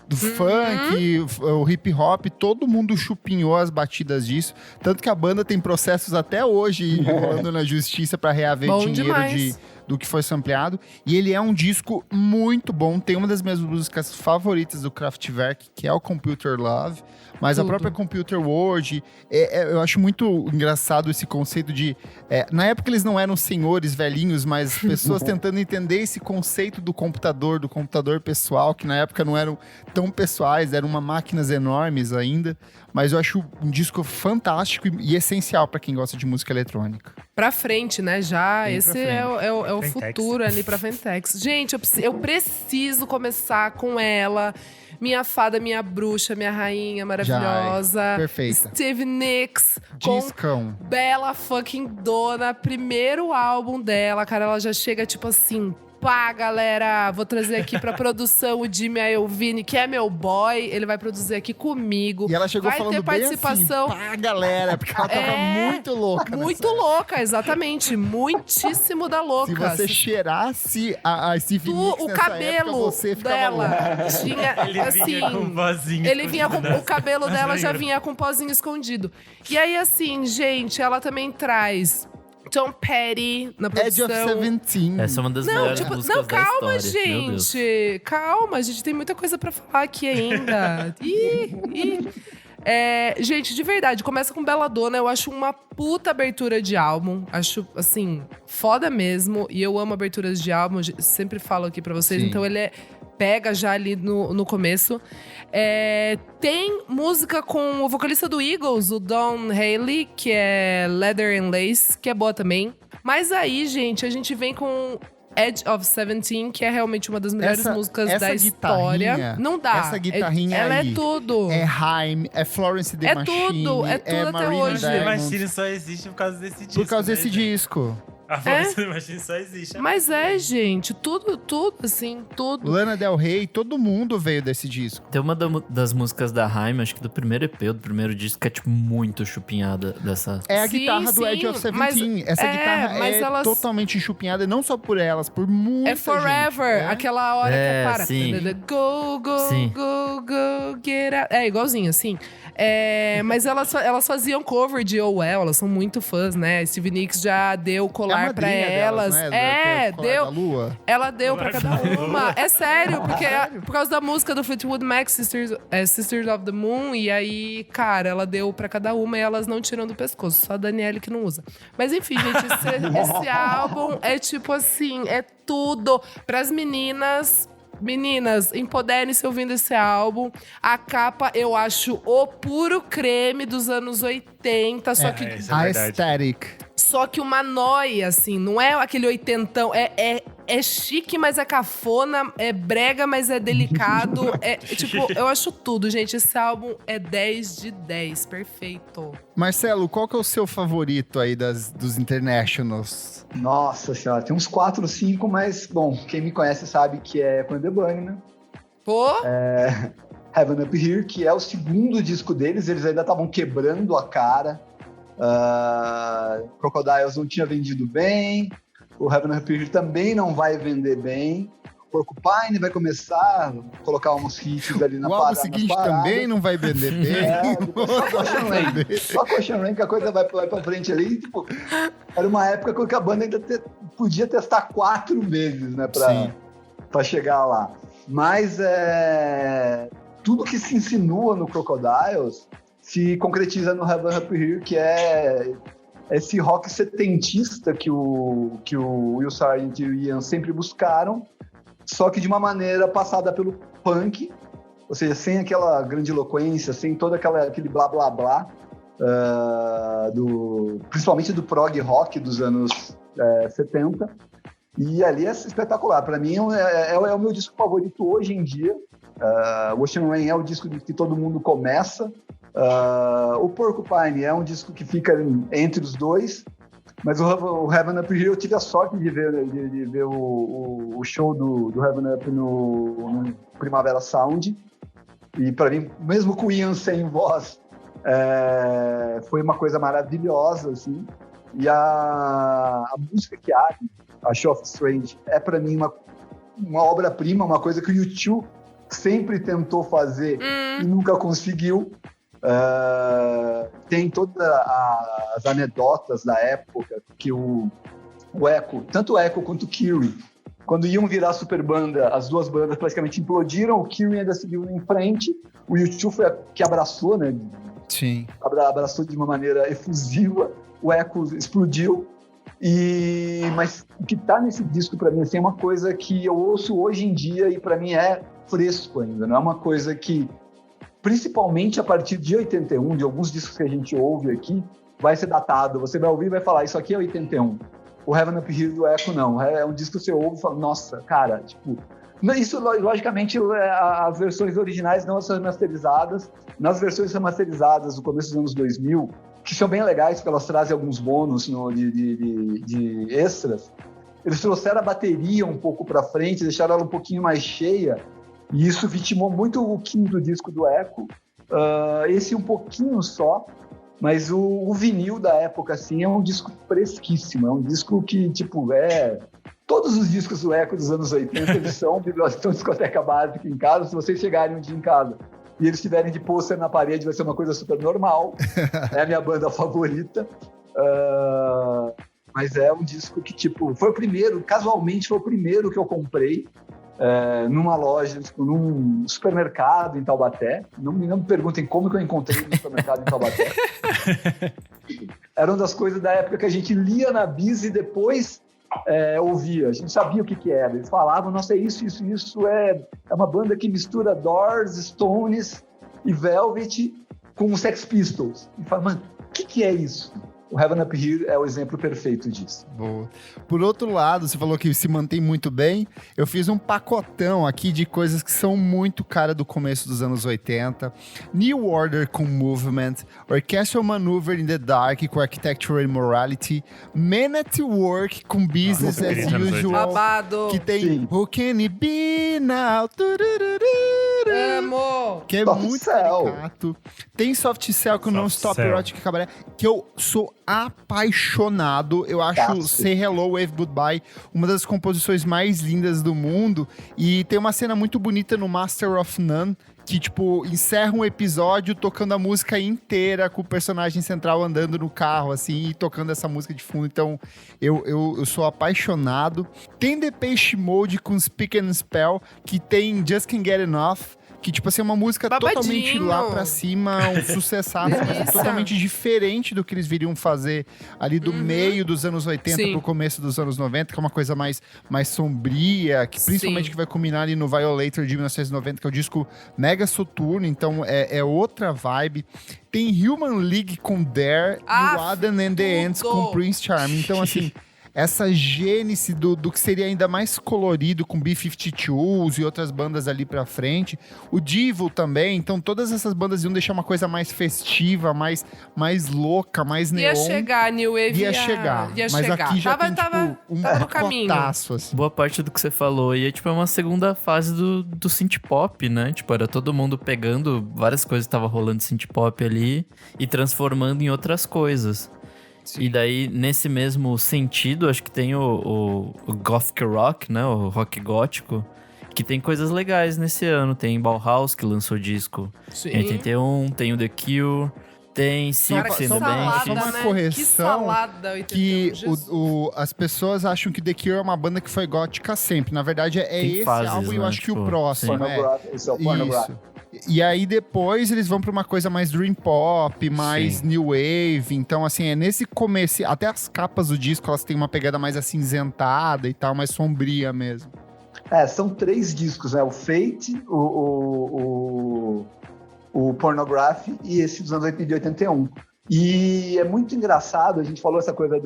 do funk, o hip hop, todo mundo chupinhou as batidas disso, tanto que a banda tem processos até hoje rolando na justiça pra reaver Bom dinheiro demais. do que foi sampleado. E ele é um disco muito bom. Tem uma das minhas músicas favoritas do Kraftwerk, que é o Computer Love. Mas a Tudo. própria Computer World, eu acho muito engraçado esse conceito de... na época eles não eram senhores velhinhos, mas pessoas tentando entender esse conceito do computador pessoal, que na época não eram tão pessoais, eram máquinas enormes ainda. Mas eu acho um disco fantástico e essencial pra quem gosta de música eletrônica. Pra frente, né? Já. Bem pra Esse frente. é o Frentex. futuro ali pra Frentex. Gente, eu preciso começar com ela. Minha fada, minha bruxa, minha rainha maravilhosa. Perfeita. Stevie Nicks. Com Discão. Bela fucking Dona. Primeiro álbum dela, cara. Ela já chega tipo assim... Pá, galera, vou trazer aqui pra produção o Jimmy Iovine, que é meu boy. Ele vai produzir aqui comigo. E ela chegou vai falando ter bem participação. assim, pá, galera, porque ela tava muito louca. Muito louca, exatamente. Muitíssimo da louca. Se você cheirasse a Stevie Nicks O nessa cabelo época, você ficava dela louco. tinha, Ele assim... vinha com vozinho. Ele vinha com o cabelo Mas dela aí já eu- vinha com um pozinho escondido. E aí, assim, gente, ela também traz Tom Petty na Edge produção. of 17. Essa é uma das Não, melhores tipo, músicas não, da calma, história. Meu Deus. gente. Calma, a gente tem muita coisa pra falar aqui ainda. Gente, de verdade, começa com Bela Dona. Eu acho uma puta abertura de álbum. Acho, assim, foda mesmo. E eu amo aberturas de álbum. Sempre falo aqui pra vocês. Sim. Então ele pega já ali no começo. Tem música com o vocalista do Eagles, o Don Haley, que é Leather and Lace, que é boa também. Mas aí, gente, a gente vem com Edge of 17, que é realmente uma das melhores músicas da história. Não dá. Essa guitarrinha ela aí é tudo. É Haim, é Florence The Machine. É tudo até Marina hoje. The Diamonds. Machine só existe por causa desse disco. Por causa né, desse gente? disco. A Florence The Machine só existe. Mas gente, tudo, assim, tudo. Lana Del Rey, todo mundo veio desse disco. Tem uma das músicas da Haim, acho que do primeiro EP, do primeiro disco, que é tipo muito chupinhada dessa. É a Sim, guitarra do Edge of 17. Essa guitarra mas é totalmente enxupinhada, não só por elas, por muita É Forever, gente, né? aquela hora que para. sim. Go, go, Sim. go, get out. É igualzinho, assim. Mas elas faziam cover de Oh Well, elas são muito fãs, né? Stevie Nicks já deu colar pra elas. Né? Deu. Da Lua. Ela deu pra cada uma. É sério, porque por causa da música do Fleetwood Mac, Sisters of the Moon, e aí, cara, ela deu pra cada uma e elas não tiram do pescoço. Só a Danielle que não usa. Mas enfim, gente, esse álbum é tipo assim, é tudo pras meninas. Meninas, empoderem-se ouvindo esse álbum. A capa, eu acho o puro creme dos anos 80. Só que Isso é A verdade. Aesthetic. só que uma noia, assim, não é aquele oitentão. É chique, mas é cafona. É brega, mas é delicado. Tipo, eu acho tudo, gente. Esse álbum é 10 de 10. Perfeito. Marcelo, qual que é o seu favorito aí dos Internationals? Nossa senhora, tem uns 4 ou 5, mas, bom, quem me conhece sabe que é Echo and the Bunnymen, Pô, Heaven Up Here, que é o segundo disco deles, eles ainda estavam quebrando a cara. Crocodiles não tinha vendido bem, o Heaven Up Here também não vai vender bem. Porcupine vai começar a colocar uns hits ali na O álbum parada. seguinte também não vai vender bem. Só com Ocean Rain. Só com Ocean Rain que a coisa vai pra frente ali. Tipo, era uma época que a banda ainda podia testar 4 vezes, né? Pra chegar lá. Mas tudo que se insinua no Crocodiles se concretiza no Heaven Up Here, que é esse rock setentista que o Will Sargent e o Ian sempre buscaram, só que de uma maneira passada pelo punk, ou seja, sem aquela grandiloquência, sem todo aquele blá blá blá, principalmente do prog rock dos anos 70. E ali é espetacular. Para mim é o meu disco favorito hoje em dia. O Ocean Rain é o disco que todo mundo começa. O Porcupine é um disco que fica entre os dois. Mas o Heaven Up Here eu tive a sorte de ver o show do Heaven Up no Primavera Sound. E para mim, mesmo com o Ian sem voz, foi uma coisa maravilhosa, assim. E a música que abre, a Show of Strange, é para mim uma obra-prima, uma coisa que o U2 sempre tentou fazer e nunca conseguiu. Tem todas as anedotas da época que o Echo, tanto o Echo quanto o Kiri, quando iam virar super banda, as duas bandas praticamente implodiram, o Kiri ainda seguiu em frente, o U2 foi que abraçou, né? Sim. Abraçou de uma maneira efusiva, o Echo explodiu, mas o que tá nesse disco para mim assim, é uma coisa que eu ouço hoje em dia e para mim é fresco ainda, não é uma coisa que, principalmente a partir de 81, de alguns discos que a gente ouve aqui, vai ser datado. Você vai ouvir e vai falar, isso aqui é 81. O Heaven Up Here do Echo, não. É um disco que você ouve e fala, nossa, cara, tipo... Isso, logicamente, as versões originais não são remasterizadas. Nas versões remasterizadas do começo dos anos 2000, que são bem legais, porque elas trazem alguns bônus de extras, eles trouxeram a bateria um pouco pra frente, deixaram ela um pouquinho mais cheia, e isso vitimou muito o quinto disco do Echo. Esse um pouquinho só, mas o vinil da época, assim, é um disco fresquíssimo. É um disco que, tipo, todos os discos do Echo dos anos 80, eles são discoteca básica em casa. Se vocês chegarem um dia em casa e eles tiverem de pôster na parede, vai ser uma coisa super normal. É a minha banda favorita. Mas é um disco que, tipo, foi o primeiro, casualmente foi o primeiro que eu comprei numa loja, tipo, num supermercado em Taubaté. Não me perguntem como que eu encontrei no supermercado em Taubaté. Era uma das coisas da época que a gente lia na Bis e depois ouvia. A gente sabia o que era. Eles falavam, nossa, é isso. É uma banda que mistura Doors, Stones e Velvet com Sex Pistols. E fala, mano, o que é isso? o Heaven Up Here é o exemplo perfeito disso. Boa. Por outro lado, você falou que se mantém muito bem. Eu fiz um pacotão aqui de coisas que são muito cara do começo dos anos 80. New Order com Movement, Orchestral Maneuver in the Dark com Architecture and Morality, Men at Work com Business Nossa, as querido, anos Usual, Babado. que tem Sim. Who Can It Be Now? Amo. Que é Soft muito Cell. caricato. Tem Soft Cell com Soft Non-Stop Cell. Erotic Cabaret, que eu sou apaixonado. Eu acho Clássico. Say Hello, Wave Goodbye uma das composições mais lindas do mundo. E tem uma cena muito bonita no Master of None, que, tipo, encerra um episódio tocando a música inteira, com o personagem central andando no carro, assim, e tocando essa música de fundo. Então, eu sou apaixonado. Tem Depeche Mode com Speak and Spell, que tem Just Can't Get Enough, que, tipo assim, é uma música Babadinho. totalmente lá pra cima, um sucessaço, mas Delícia. totalmente diferente do que eles viriam fazer ali do meio dos anos 80 Sim. pro começo dos anos 90, que é uma coisa mais sombria, que principalmente Sim. que vai culminar ali no Violator de 1990, que é o disco mega soturno, então é outra vibe. Tem Human League com Dare e o Adam and the Ants tudo. com Prince Charming. Então, assim, essa gênese do que seria ainda mais colorido com B-52s e outras bandas ali pra frente. O Divo também. Então, todas essas bandas iam deixar uma coisa mais festiva, mais louca, mais neon. Ia chegar, New Wave Ia chegar. Ia Mas chegar. aqui já tava, tem, tava, tipo, um tava no caminho. pacotaço, assim. Boa parte do que você falou. E é tipo uma segunda fase do synth pop, né? Tipo, era todo mundo pegando várias coisas que tava rolando de synth pop ali e transformando em outras coisas. E daí, nesse mesmo sentido, acho que tem o Gothic Rock, né? O rock gótico, que tem coisas legais nesse ano. Tem Bauhaus, que lançou disco Sim. em 81, tem o The Cure, tem Cara, Six que and the salada, Só uma Benches. né? correção Que salada, 81. que Jesus. as pessoas acham que The Cure é uma banda que foi gótica sempre. Na verdade, é Tem esse fases, álbum e eu né? acho que o Tipo, próximo é. Pornography, esse é o Pornography. Isso. E aí depois eles vão pra uma coisa mais dream pop, mais Sim. new wave. Então, assim, é nesse começo. Até as capas do disco, elas têm uma pegada mais acinzentada e tal, mais sombria mesmo. São 3 discos, né? O Fate, o Pornography e esse dos anos de 81. E é muito engraçado, a gente falou essa coisa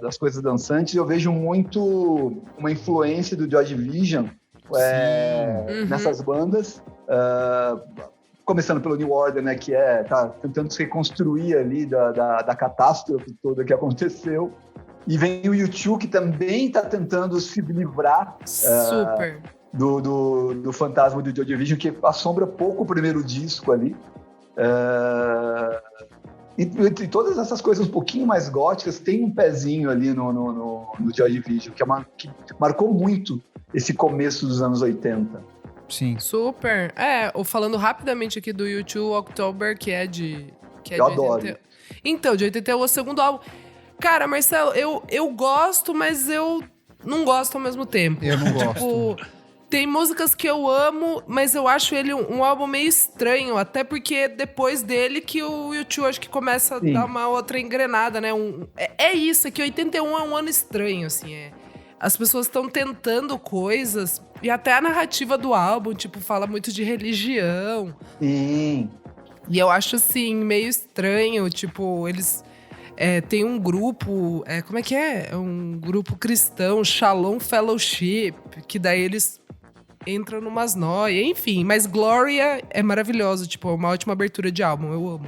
das coisas dançantes, eu vejo muito uma influência do Joy Division nessas bandas, começando pelo New Order, né, que tá tentando se reconstruir ali da catástrofe toda que aconteceu, e vem o U2, que também está tentando se livrar Super. do fantasma do Joy Division, que assombra pouco o primeiro disco ali. E todas essas coisas um pouquinho mais góticas tem um pezinho ali no Joy Division, que marcou muito esse começo dos anos 80. Sim. Super. Falando rapidamente aqui do U2 October, que é de Eu adoro. 80. Então, de 81 é o segundo álbum. Cara, Marcelo, eu gosto, mas eu não gosto ao mesmo tempo. Eu não gosto. Tipo, tem músicas que eu amo, mas eu acho ele um álbum meio estranho. Até porque depois dele que o U2 acho que começa a Sim. dar uma outra engrenada, né? É isso, é que 81 é um ano estranho, assim. As pessoas estão tentando coisas, e até a narrativa do álbum, tipo, fala muito de religião. Sim. E eu acho, assim, meio estranho, tipo, eles... tem um grupo, como é que é? É um grupo cristão, Shalom Fellowship, que daí eles entram numas noias, enfim. Mas Gloria é maravilhoso, tipo, é uma ótima abertura de álbum, eu amo.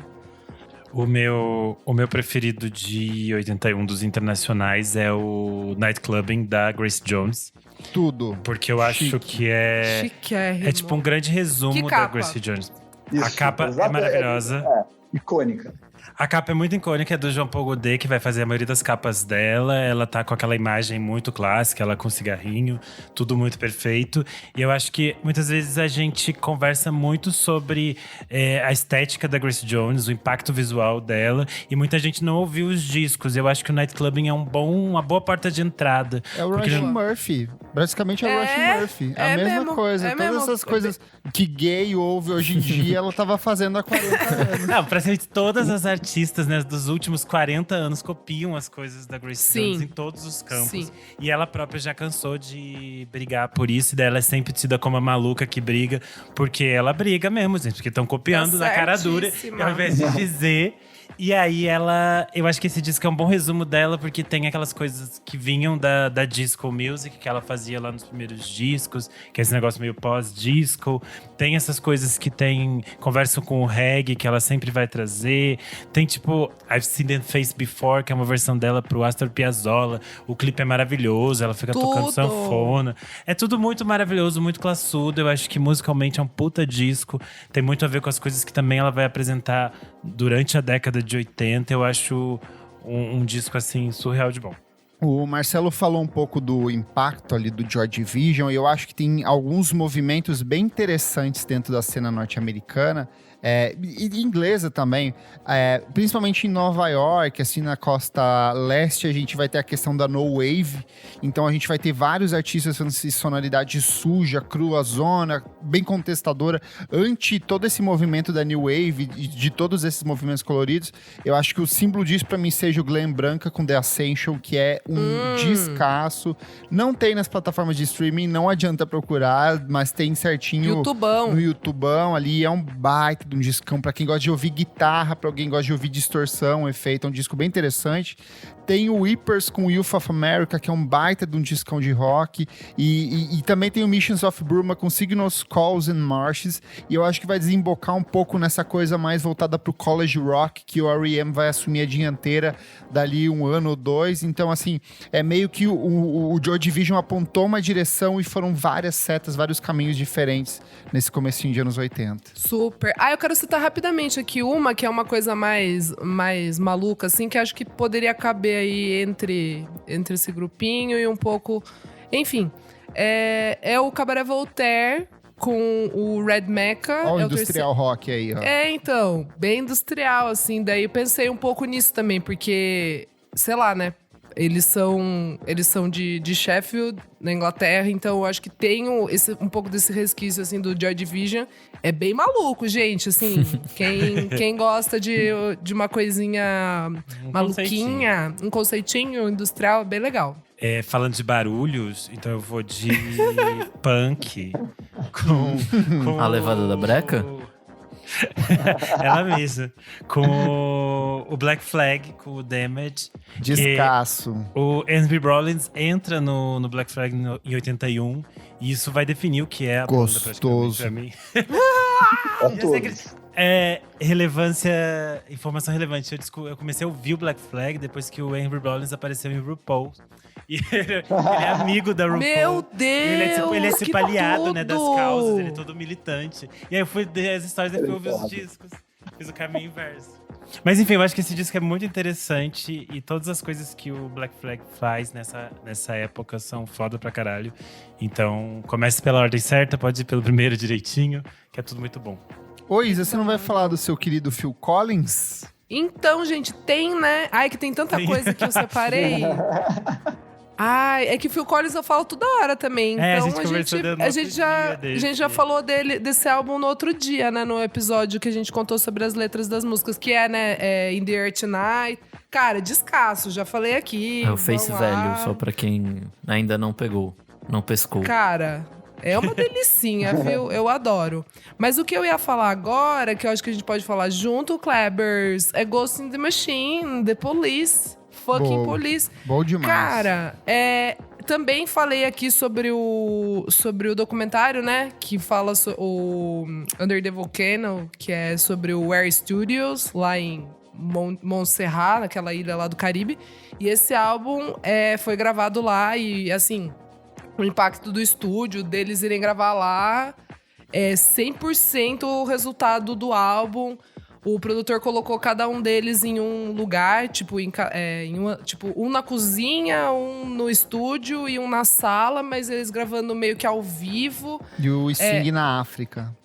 O meu preferido de 81 dos internacionais é o Nightclubbing da Grace Jones. Tudo. Porque eu acho que Chiquérrimo. é tipo um grande resumo Que da capa? Grace Jones. Isso, A capa é exato, maravilhosa. Icônica. A capa é muito icônica, é do Jean Paul Gaultier, que vai fazer a maioria das capas dela. Ela tá com aquela imagem muito clássica, ela com cigarrinho, tudo muito perfeito. E eu acho que muitas vezes a gente conversa muito sobre a estética da Grace Jones, o impacto visual dela. E muita gente não ouviu os discos. Eu acho que o Nightclubbing é uma boa porta de entrada. É o Porque Rush não- Murphy. Basicamente é o Rush Murphy. A é mesma mesmo, coisa. é Todas mesmo. essas coisas que gay ouve hoje em dia, ela tava fazendo há 40 anos. Não, praticamente todas as artistas, né, dos últimos 40 anos copiam as coisas da Grace Sim. Jones em todos os campos. Sim. E ela própria já cansou de brigar por isso. E daí ela é sempre tida como a maluca que briga. Porque ela briga mesmo, gente. Porque estão copiando Tá na cara dura. certíssima. E ao invés de dizer E aí eu acho que esse disco é um bom resumo dela, porque tem aquelas coisas que vinham da disco music, que ela fazia lá nos primeiros discos, que é esse negócio meio pós-disco. Tem essas coisas que conversam com o reggae, que ela sempre vai trazer. Tem tipo, I've Seen Them Face Before, que é uma versão dela pro Astor Piazzolla. O clipe é maravilhoso, ela fica tocando sanfona. É tudo muito maravilhoso, muito classudo. Eu acho que musicalmente é um puta disco. Tem muito a ver com as coisas que também ela vai apresentar durante a década de 80. Eu acho um disco, assim, surreal de bom. O Marcelo falou um pouco do impacto ali do Joy Division, e eu acho que tem alguns movimentos bem interessantes dentro da cena norte-americana, e inglesa também, principalmente em Nova York, assim, na costa leste, a gente vai ter a questão da No Wave, então a gente vai ter vários artistas fazendo sonoridade suja, crua, zona, bem contestadora, ante todo esse movimento da New Wave, de todos esses movimentos coloridos. Eu acho que o símbolo disso pra mim seja o Glenn Branca com The Ascension, que é um descasso. Não tem nas plataformas de streaming, não adianta procurar, mas tem certinho no YouTubão ali. É um baita de um discão pra quem gosta de ouvir guitarra, pra alguém que gosta de ouvir distorção, efeito. É um disco bem interessante. Tem o Whippers com Youth of America, que é um baita de um discão de rock. E também tem o Missions of Burma com Signals, Calls and Marshes. E eu acho que vai desembocar um pouco nessa coisa mais voltada pro college rock, que o R.E.M. vai assumir a dianteira dali 1 ano ou 2. Então, assim, é meio que o Joy Division apontou uma direção e foram várias setas, vários caminhos diferentes nesse comecinho de anos 80. Super. Eu quero citar rapidamente aqui uma, que é uma coisa mais maluca, assim, que acho que poderia caber aí entre esse grupinho e um pouco… Enfim, é o Cabaret Voltaire com o Red Mecca. Olha o industrial rock aí, ó. Então, bem industrial, assim. Daí eu pensei um pouco nisso também, porque, sei lá, né? Eles são de Sheffield, na Inglaterra, então eu acho que tem um pouco desse resquício, assim, do Joy Division. É bem maluco, gente, assim. Quem gosta de uma coisinha maluquinha, um conceitinho industrial, é bem legal. Falando de barulhos, então eu vou de punk com A Levada da Breca? Ela mesma. Com o Black Flag, com o Damage. Descasso. O Henry Rollins entra no Black Flag em 81. E isso vai definir o que é a banda, praticamente, pra mim. Informação relevante. Eu comecei a ouvir o Black Flag depois que o Henry Rollins apareceu em RuPaul. E ele é amigo da RuPaul. Meu Deus! Ele é tipo aliado, tudo! Né, das causas, ele é todo militante. E aí eu fui ver as histórias e fui ouvir os discos. Fiz o caminho inverso. Mas enfim, eu acho que esse disco é muito interessante e todas as coisas que o Black Flag faz nessa época são foda pra caralho. Então, comece pela ordem certa, pode ir pelo primeiro direitinho, que é tudo muito bom. Ô, Isa, você não vai falar do seu querido Phil Collins? Então, gente, tem, né? Que tem tanta coisa que eu separei. É que Phil Collins eu falo toda hora também. Então a gente já falou desse álbum no outro dia, né? No episódio que a gente contou sobre as letras das músicas, que In the Air Tonight. Cara, descasso, já falei aqui. É o Face Velho, só pra quem ainda não pescou. Cara, é uma delicinha, viu? Eu adoro. Mas o que eu ia falar agora, que eu acho que a gente pode falar junto, Klebers, é Ghost in the Machine, The Police. Fucking Police. Bom demais. Cara, também falei aqui sobre o documentário, né? Que fala o Under the Volcano, que é sobre o Air Studios, lá em Montserrat, naquela ilha lá do Caribe. E esse álbum foi gravado lá e, assim, o impacto do estúdio, deles irem gravar lá, 100% o resultado do álbum. O produtor colocou cada um deles em um lugar, um na cozinha, um no estúdio e um na sala, mas eles gravando meio que ao vivo. E o Sting na África.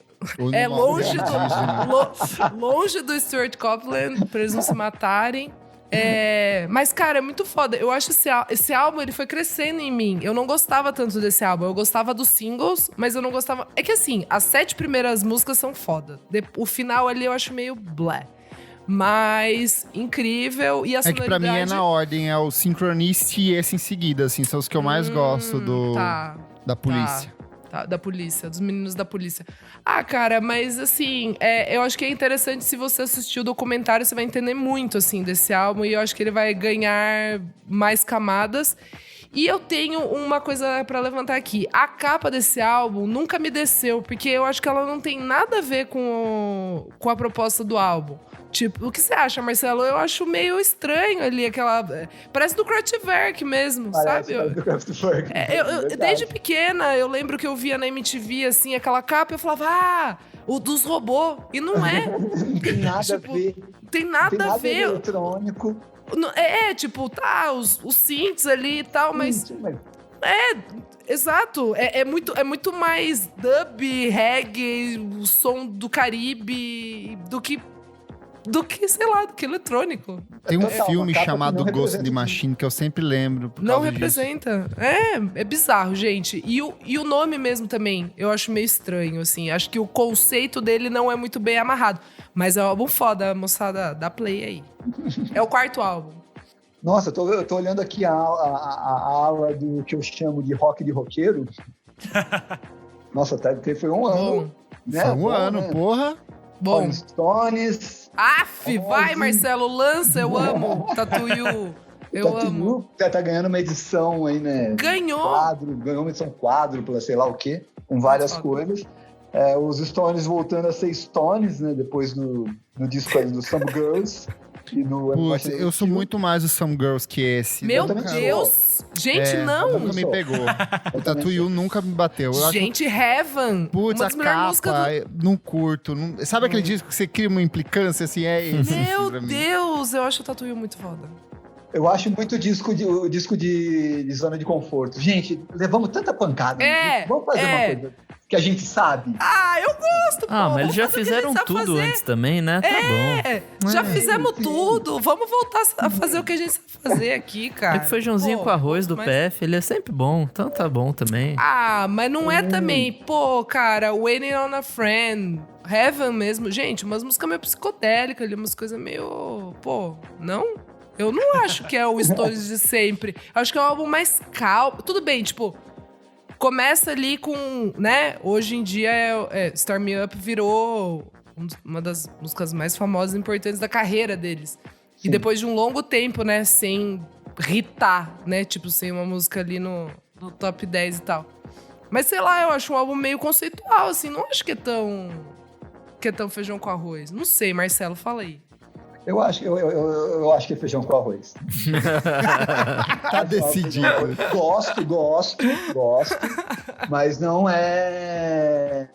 Longe do Stuart Copeland, pra eles não se matarem. Mas, cara, é muito foda. Eu acho esse álbum, ele foi crescendo em mim. Eu não gostava tanto desse álbum. Eu gostava dos singles, mas eu não gostava… É que, assim, as 7 primeiras músicas são foda. O final ali eu acho meio blé. Mas incrível. E a sonoridade… É que pra mim é na ordem. É o Synchronicity e esse em seguida, assim. São os que eu mais gosto da polícia. tá? Da polícia, dos meninos da polícia. Ah, cara, mas assim, eu acho que é interessante se você assistir o documentário, você vai entender muito, assim, desse álbum. E eu acho que ele vai ganhar mais camadas. E eu tenho uma coisa pra levantar aqui. A capa desse álbum nunca me desceu, porque eu acho que ela não tem nada a ver com a proposta do álbum. Tipo, o que você acha, Marcelo? Eu acho meio estranho ali, aquela... Parece do Kraftwerk mesmo, sabe? Do Kraftwerk. Desde pequena, eu lembro que eu via na MTV, assim, aquela capa, e eu falava, o dos robôs. E não é. Não tem nada a ver. Tem nada a ver. Eletrônico. Tipo, tá, os synths ali e tal, mas... Exato. É muito mais dub, reggae, o som do Caribe, do que, sei lá, do que eletrônico. Tem um Total, filme uma capa chamado que não Ghost in the representa Machine que eu sempre lembro. por Não causa disso. representa. É bizarro, gente. E o nome mesmo também, eu acho meio estranho, assim. Acho que o conceito dele não é muito bem amarrado. Mas é um álbum foda, moçada, dá play aí. É o quarto álbum. Nossa, eu tô olhando aqui a ala do que eu chamo de rock de roqueiro. Nossa, foi um ano. Bom. Né? Foi um Bom, ano, né? porra. Bom. Rolling Stones. Vai, Marcelo, lança, eu amo. Tatuyu, eu amo. Tá ganhando uma edição aí, né? Ganhou. Ganhou uma edição quádrupla, sei lá o quê, com várias coisas. Os Stones voltando a ser Stones, né? Depois no disco ali do Some Girls. E no Putz, eu sou muito mais o Some Girls que esse. Meu também sou. Deus! Gente, não! Nunca me sou. pegou. O Tatuyu nunca me bateu. Eu acho Gente, Heaven! Putz, uma a das melhores músicas capa, do... não curto. Sabe aquele disco que você cria uma implicância, assim, é esse Meu pra mim. Deus, eu acho o Tatuyu muito foda. Eu acho muito o disco de zona de conforto. Gente, levamos tanta pancada. Vamos fazer uma coisa que a gente sabe. Eu gosto, pô. Mas eles já Vamos fazer o que a fizeram gente sabe tudo fazer. antes também, né? Tá bom. Já fizemos tudo. Vamos voltar a fazer o que a gente sabe fazer aqui, cara. É que feijãozinho com arroz do PF, ele é sempre bom. Então tá bom também. Mas não é também. Pô, cara, Waiting on a Friend, Heaven mesmo. Gente, umas músicas meio psicodélicas ali, umas coisas meio... Pô, não? Eu não acho que é o Stories de sempre. Eu acho que é um álbum mais calmo. Tudo bem, tipo... Começa ali com, né? Hoje em dia, Start Me Up virou uma das músicas mais famosas e importantes da carreira deles. Sim. E depois de um longo tempo, né? Sem hitar, né? Tipo, sem uma música ali no top 10 e tal. Mas sei lá, eu acho um álbum meio conceitual, assim. Não acho que é tão feijão com arroz. Não sei, Marcelo, fala aí. Eu acho que é feijão com arroz. Tá decidido. Gosto, mas não é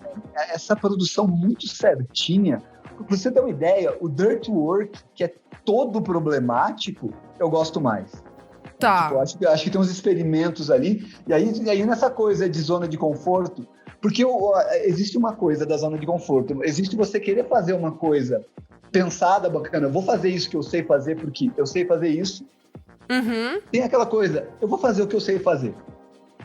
essa produção muito certinha. Pra você ter uma ideia, o Dirt Work, que é todo problemático, eu gosto mais. Tá. Tipo, acho que tem uns experimentos ali, e aí nessa coisa de zona de conforto, porque existe uma coisa da zona de conforto, existe você querer fazer uma coisa pensada, bacana, eu vou fazer isso que eu sei fazer porque eu sei fazer isso. Uhum. Tem aquela coisa, eu vou fazer o que eu sei fazer,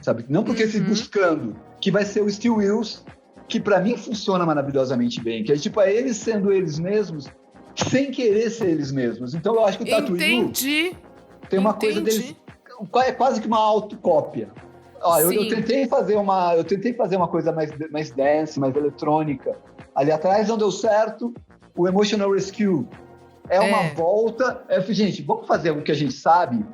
sabe? Não porque se buscando, que vai ser o Steel Wheels, que pra mim funciona maravilhosamente bem, que é tipo, eles sendo eles mesmos, sem querer ser eles mesmos. Então eu acho que o Tatuyu tem uma coisa deles, é quase que uma autocópia. Eu tentei fazer uma coisa mais dance, mais eletrônica. Ali atrás não deu certo. O Emotional Rescue é uma volta. Gente, vamos fazer o que a gente sabe.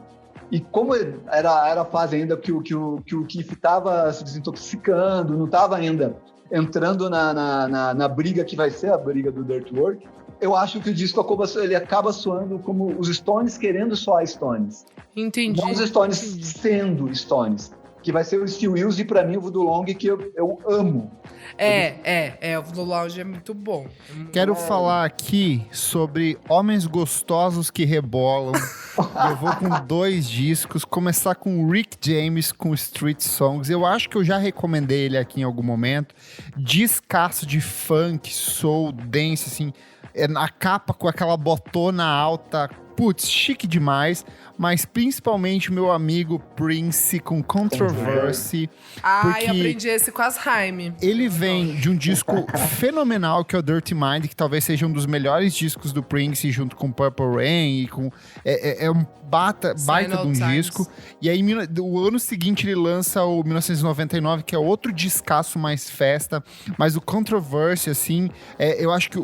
E como era a fase ainda que o Keith estava se desintoxicando, não estava ainda entrando na briga que vai ser a briga do Dirt Work, eu acho que o disco acaba soando como os Stones querendo soar Stones. Entendi. Não os Stones sendo Stones. Que vai ser o Steel Wheels e, pra mim, o Voodoo Long, que eu amo. O Voodoo Lounge é muito bom. Quero falar aqui sobre homens gostosos que rebolam. Eu vou com 2 discos. Começar com o Rick James, com Street Songs. Eu acho que eu já recomendei ele aqui em algum momento. Descasso de funk, soul, dance, assim. na capa com aquela botona alta. Putz, chique demais. Mas principalmente meu amigo Prince com Controversy. Eu aprendi esse com as Haim. Ele vem de um disco fenomenal, que é o Dirty Mind, que talvez seja um dos melhores discos do Prince, junto com Purple Rain e com... É um baita de um disco. E aí, o ano seguinte, ele lança o 1999, que é outro discaço mais festa. Mas o Controversy, assim, eu acho que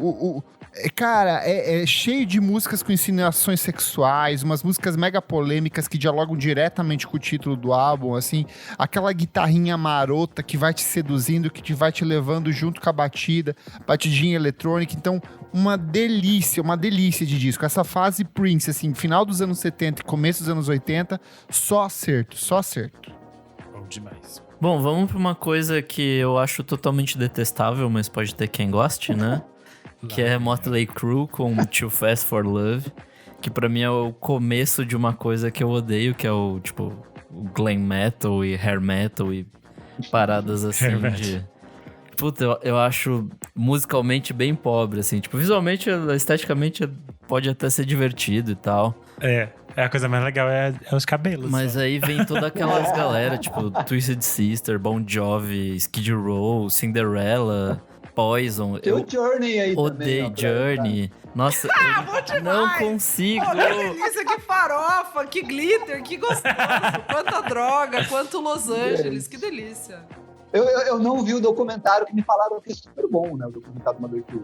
cara, é cheio de músicas com insinuações sexuais, umas músicas mega polêmicas que dialogam diretamente com o título do álbum, assim, aquela guitarrinha marota que vai te seduzindo, que vai te levando junto com a batidinha eletrônica. Então, uma delícia de disco. Essa fase Prince, assim, final dos anos 70 e começo dos anos 80, só acerto. Bom demais. Bom, vamos pra uma coisa que eu acho totalmente detestável, mas pode ter quem goste, né? Que é Motley Crue com Too Fast for Love, que pra mim é o começo de uma coisa que eu odeio, que é o glam metal e hair metal e paradas assim de... Puta, eu acho musicalmente bem pobre, assim. Tipo, visualmente, esteticamente, pode até ser divertido e tal. A coisa mais legal é os cabelos. Mas aí vem toda aquelas galera, tipo, Twisted Sister, Bon Jovi, Skid Row, Cinderella... Poison. Tem o Journey aí odeio também. Journey. Nossa, eu não consigo. Que delícia, que farofa, que glitter, que gostoso. Quanta droga, quanto Los Angeles, que delícia. Eu não vi o documentário, que me falaram que é super bom, né? O documentário do Motley Crue.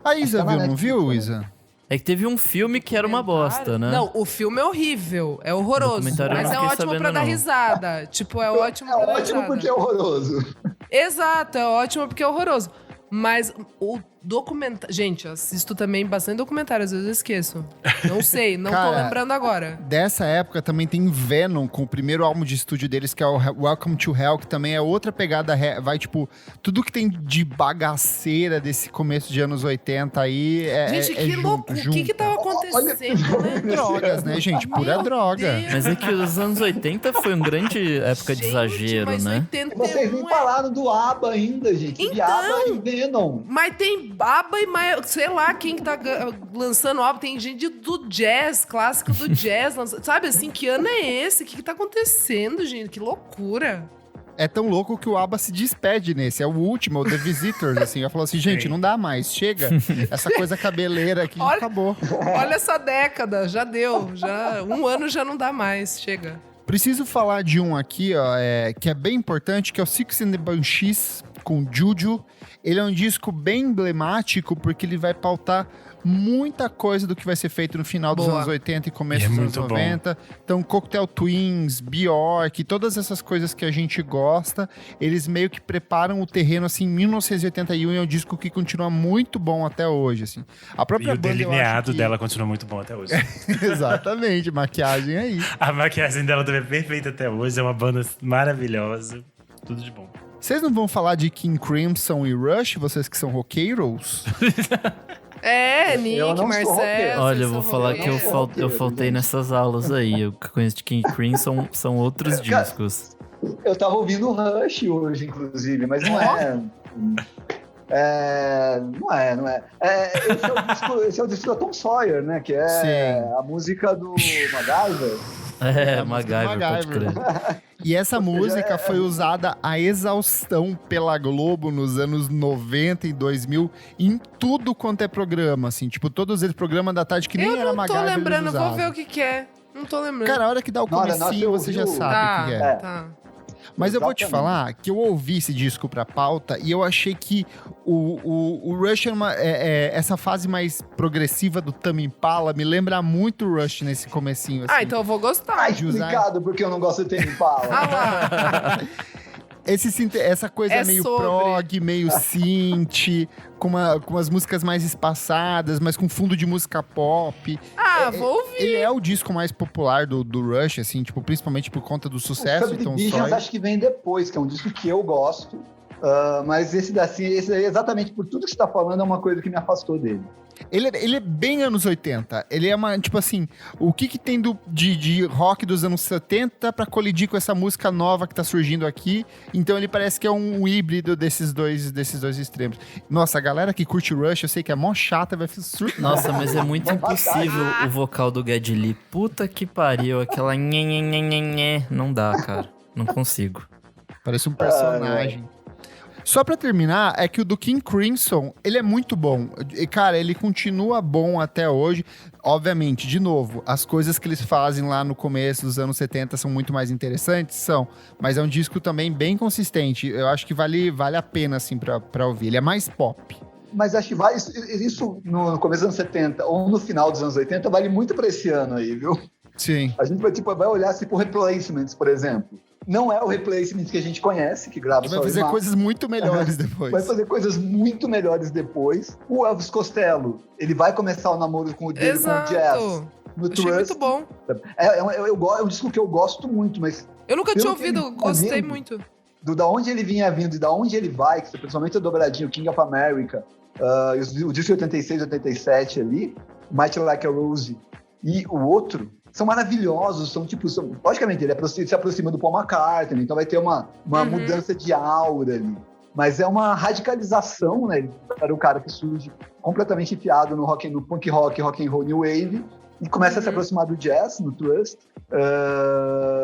A Isa viu, não viu, Isa? É que teve um filme que era uma bosta, né? Não, o filme é horrível, é horroroso. Mas é ótimo pra dar risada. Tipo, é ótimo pra dar risada. É ótimo porque é horroroso. Exato, é ótimo porque é horroroso. Mas o documentário... Gente, eu assisto também bastante documentário, às vezes eu esqueço. Não sei, não tô lembrando agora. Dessa época também tem Venom, com o primeiro álbum de estúdio deles, que é o Welcome to Hell, que também é outra pegada, vai tipo, tudo que tem de bagaceira desse começo de anos 80 aí gente, que louco, o que tava acontecendo, né? Drogas, né, gente? Pura droga. Deus. Mas é que os anos 80 foi uma grande época de exagero, mas né? 81 Vocês nem falaram do ABBA ainda, gente. Então, de ABBA e Venom. Mas tem baba e sei lá quem que tá lançando álbum. Tem gente do jazz, clássico do jazz. Sabe assim, que ano é esse? O que tá acontecendo, gente? Que loucura. É tão louco que o ABBA se despede nesse. É o último, o The Visitors, assim. Ela falou assim, gente, não dá mais, chega. Essa coisa cabeleira aqui acabou. Olha essa década, já deu. Um ano já não dá mais, chega. Preciso falar de um aqui, ó, que é bem importante, que é o Six and the Banshees, com Juju. Ele é um disco bem emblemático, porque ele vai pautar muita coisa do que vai ser feito no final dos anos 80 e começo dos anos 90. Bom. Então, Cocktail Twins, Bjork, todas essas coisas que a gente gosta, eles meio que preparam o terreno, assim, em 1981, é um disco que continua muito bom até hoje, assim. A própria e o banda, delineado dela continua muito bom até hoje. Exatamente, maquiagem aí. A maquiagem dela também é perfeita até hoje, é uma banda maravilhosa, tudo de bom. Vocês não vão falar de King Crimson e Rush, vocês que são roqueiros? Nick, Marcelo. Olha, eu vou falar que eu faltei nessas aulas aí. Eu conheço de King Crimson, são outros discos. Eu tava ouvindo o Rush hoje, inclusive, mas não é. Não é. Esse é o disco da Tom Sawyer, né? Que é Sim. a música do MacGyver. MacGyver, pode crer. E essa música foi usada a exaustão pela Globo nos anos 90 e 2000 em tudo quanto é programa, assim. Tipo, todos eles programas da tarde que nem era MacGyver. Eu não tô lembrando, vou ver o que é. Não tô lembrando. Cara, a hora que dá o comecinho, você já sabe o que é. Tá. Mas eu vou te falar que eu ouvi esse disco pra pauta e eu achei que o Rush essa fase mais progressiva do Tame Impala me lembra muito o Rush nesse comecinho. Assim. Então eu vou gostar. Explicado porque eu não gosto de Tame Impala. Essa coisa meio prog, meio synth, com umas músicas mais espaçadas, mas com fundo de música pop. Vou ouvir. Ele é o disco mais popular do Rush, assim, tipo, principalmente por conta do sucesso. Então, acho que vem depois, que é um disco que eu gosto. Mas esse daí, exatamente por tudo que você tá falando, é uma coisa que me afastou dele. Ele é bem anos 80. Ele é uma, tipo assim, o que tem de rock dos anos 70 pra colidir com essa música nova que tá surgindo aqui. Então ele parece que é um híbrido desses dois extremos. Nossa, a galera que curte Rush, eu sei que é mó chata, vai surtar. Nossa, mas é muito impossível o vocal do Geddy Lee. Puta que pariu, aquela nhe. Não dá, cara. Não consigo. Parece um personagem. Só pra terminar, é que o do King Crimson, ele é muito bom. E, cara, ele continua bom até hoje. Obviamente, de novo, as coisas que eles fazem lá no começo dos anos 70 são muito mais interessantes, são. Mas é um disco também bem consistente. Eu acho que vale a pena, assim, pra ouvir. Ele é mais pop. Mas acho que isso no começo dos anos 70 ou no final dos anos 80 vale muito pra esse ano aí, viu? Sim. A gente vai olhar assim por Replacements, por exemplo. Não é o Replacements que a gente conhece, que grava Vai fazer coisas muito melhores depois. Vai fazer coisas muito melhores depois. O Elvis Costello, ele vai começar o namoro com o dele com o Jazz. No Achei Trust. muito bom. É um disco que eu gosto muito, mas... Eu nunca tinha pelo que ouvido, ele gostei tá vindo, muito. Da onde ele vinha vindo e da onde ele vai, que principalmente a dobradinha, o King of America, o disco 86, 87 ali, Mighty Like a Rose e o outro, são maravilhosos, logicamente, ele se aproxima do Paul McCartney, então vai ter uma mudança de aura ali. Mas é uma radicalização, né? Para o cara que surge completamente enfiado no punk rock and roll new wave, e começa a se aproximar do jazz, no Trust.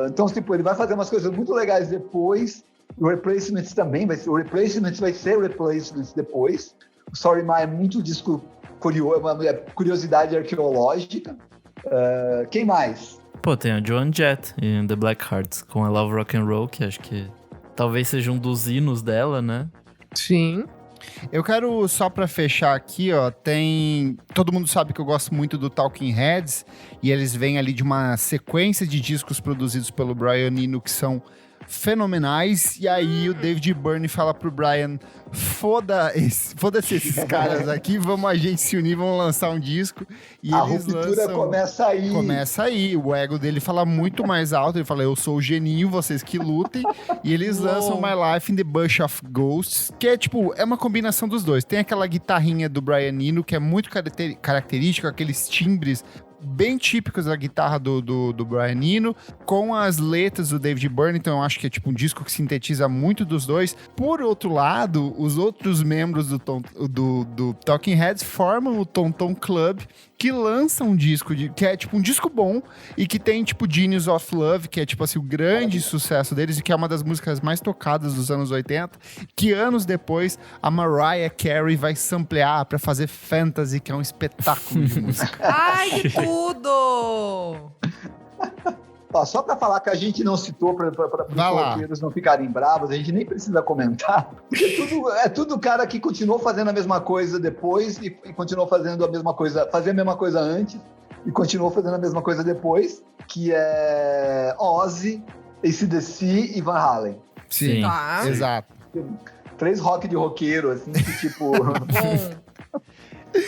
Então, tipo, ele vai fazer umas coisas muito legais depois. O Replacements também vai ser. O Replacements vai ser Replacements depois. O Sorry Ma é muito disco curioso, uma curiosidade arqueológica. Quem mais? Pô, tem a Joan Jett em The Black Hearts com I Love Rock and Roll, que acho que talvez seja um dos hinos dela, né? Sim. Eu quero, só pra fechar aqui, ó, todo mundo sabe que eu gosto muito do Talking Heads, e eles vêm ali de uma sequência de discos produzidos pelo Brian Eno que são fenomenais, e aí o David Byrne fala pro Brian, foda-se esses caras aqui, vamos a gente se unir, vamos lançar um disco, e a eles ruptura começa aí, o ego dele fala muito mais alto, ele fala, eu sou o geninho, vocês que lutem, e eles lançam My Life in the Bush of Ghosts, que é tipo, é uma combinação dos dois, tem aquela guitarrinha do Brian Eno, que é muito característica, aqueles timbres bem típicos da guitarra do Brian Eno, com as letras do David Byrne, então eu acho que é tipo um disco que sintetiza muito dos dois. Por outro lado, os outros membros do Talking Heads formam o Tom Tom Club, que lança um disco, que é tipo um disco bom, e que tem tipo Genius of Love, que é tipo assim o grande sucesso deles, e que é uma das músicas mais tocadas dos anos 80, que anos depois a Mariah Carey vai samplear pra fazer Fantasy, que é um espetáculo de música. Ai, que tudo! Ó, só pra falar que a gente não citou, para os roqueiros não ficarem bravos, a gente nem precisa comentar, porque é tudo cara que continuou fazendo a mesma coisa depois e continuou fazendo a mesma coisa, fazia a mesma coisa antes e continuou fazendo a mesma coisa depois, que é Ozzy, AC/DC e Van Halen. Sim, tá. Exato. 3 rock de roqueiro, assim, que tipo...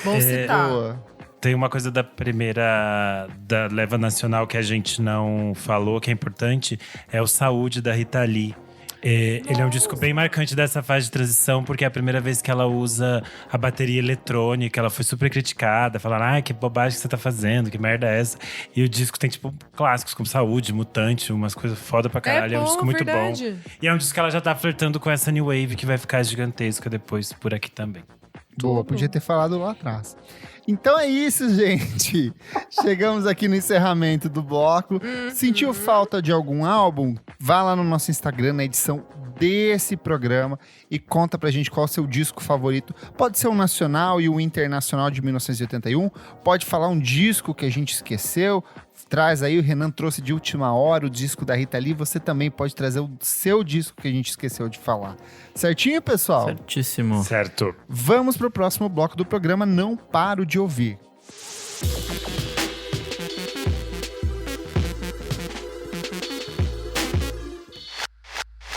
Bom citar. Boa. Tem uma coisa da da leva nacional que a gente não falou, que é importante, é o Saúde, da Rita Lee. Ele é um disco bem marcante dessa fase de transição, porque é a primeira vez que ela usa a bateria eletrônica. Ela foi super criticada, falando, que bobagem que você tá fazendo, que merda é essa? E o disco tem, tipo, clássicos como Saúde, Mutante, umas coisas foda pra caralho. É um disco muito bom. E é um disco que ela já tá flertando com essa New Wave, que vai ficar gigantesca depois por aqui também. Boa, podia ter falado lá atrás. Então é isso, gente. Chegamos aqui no encerramento do bloco. Sentiu falta de algum álbum? Vá lá no nosso Instagram, na edição desse programa, e conta pra gente qual é o seu disco favorito. Pode ser o nacional e o internacional de 1981. Pode falar um disco que a gente esqueceu. Traz aí, o Renan trouxe de última hora o disco da Rita Lee. Você também pode trazer o seu disco que a gente esqueceu de falar. Certinho, pessoal? Certíssimo. Certo. Vamos pro próximo bloco do programa Não Paro de Ouvir.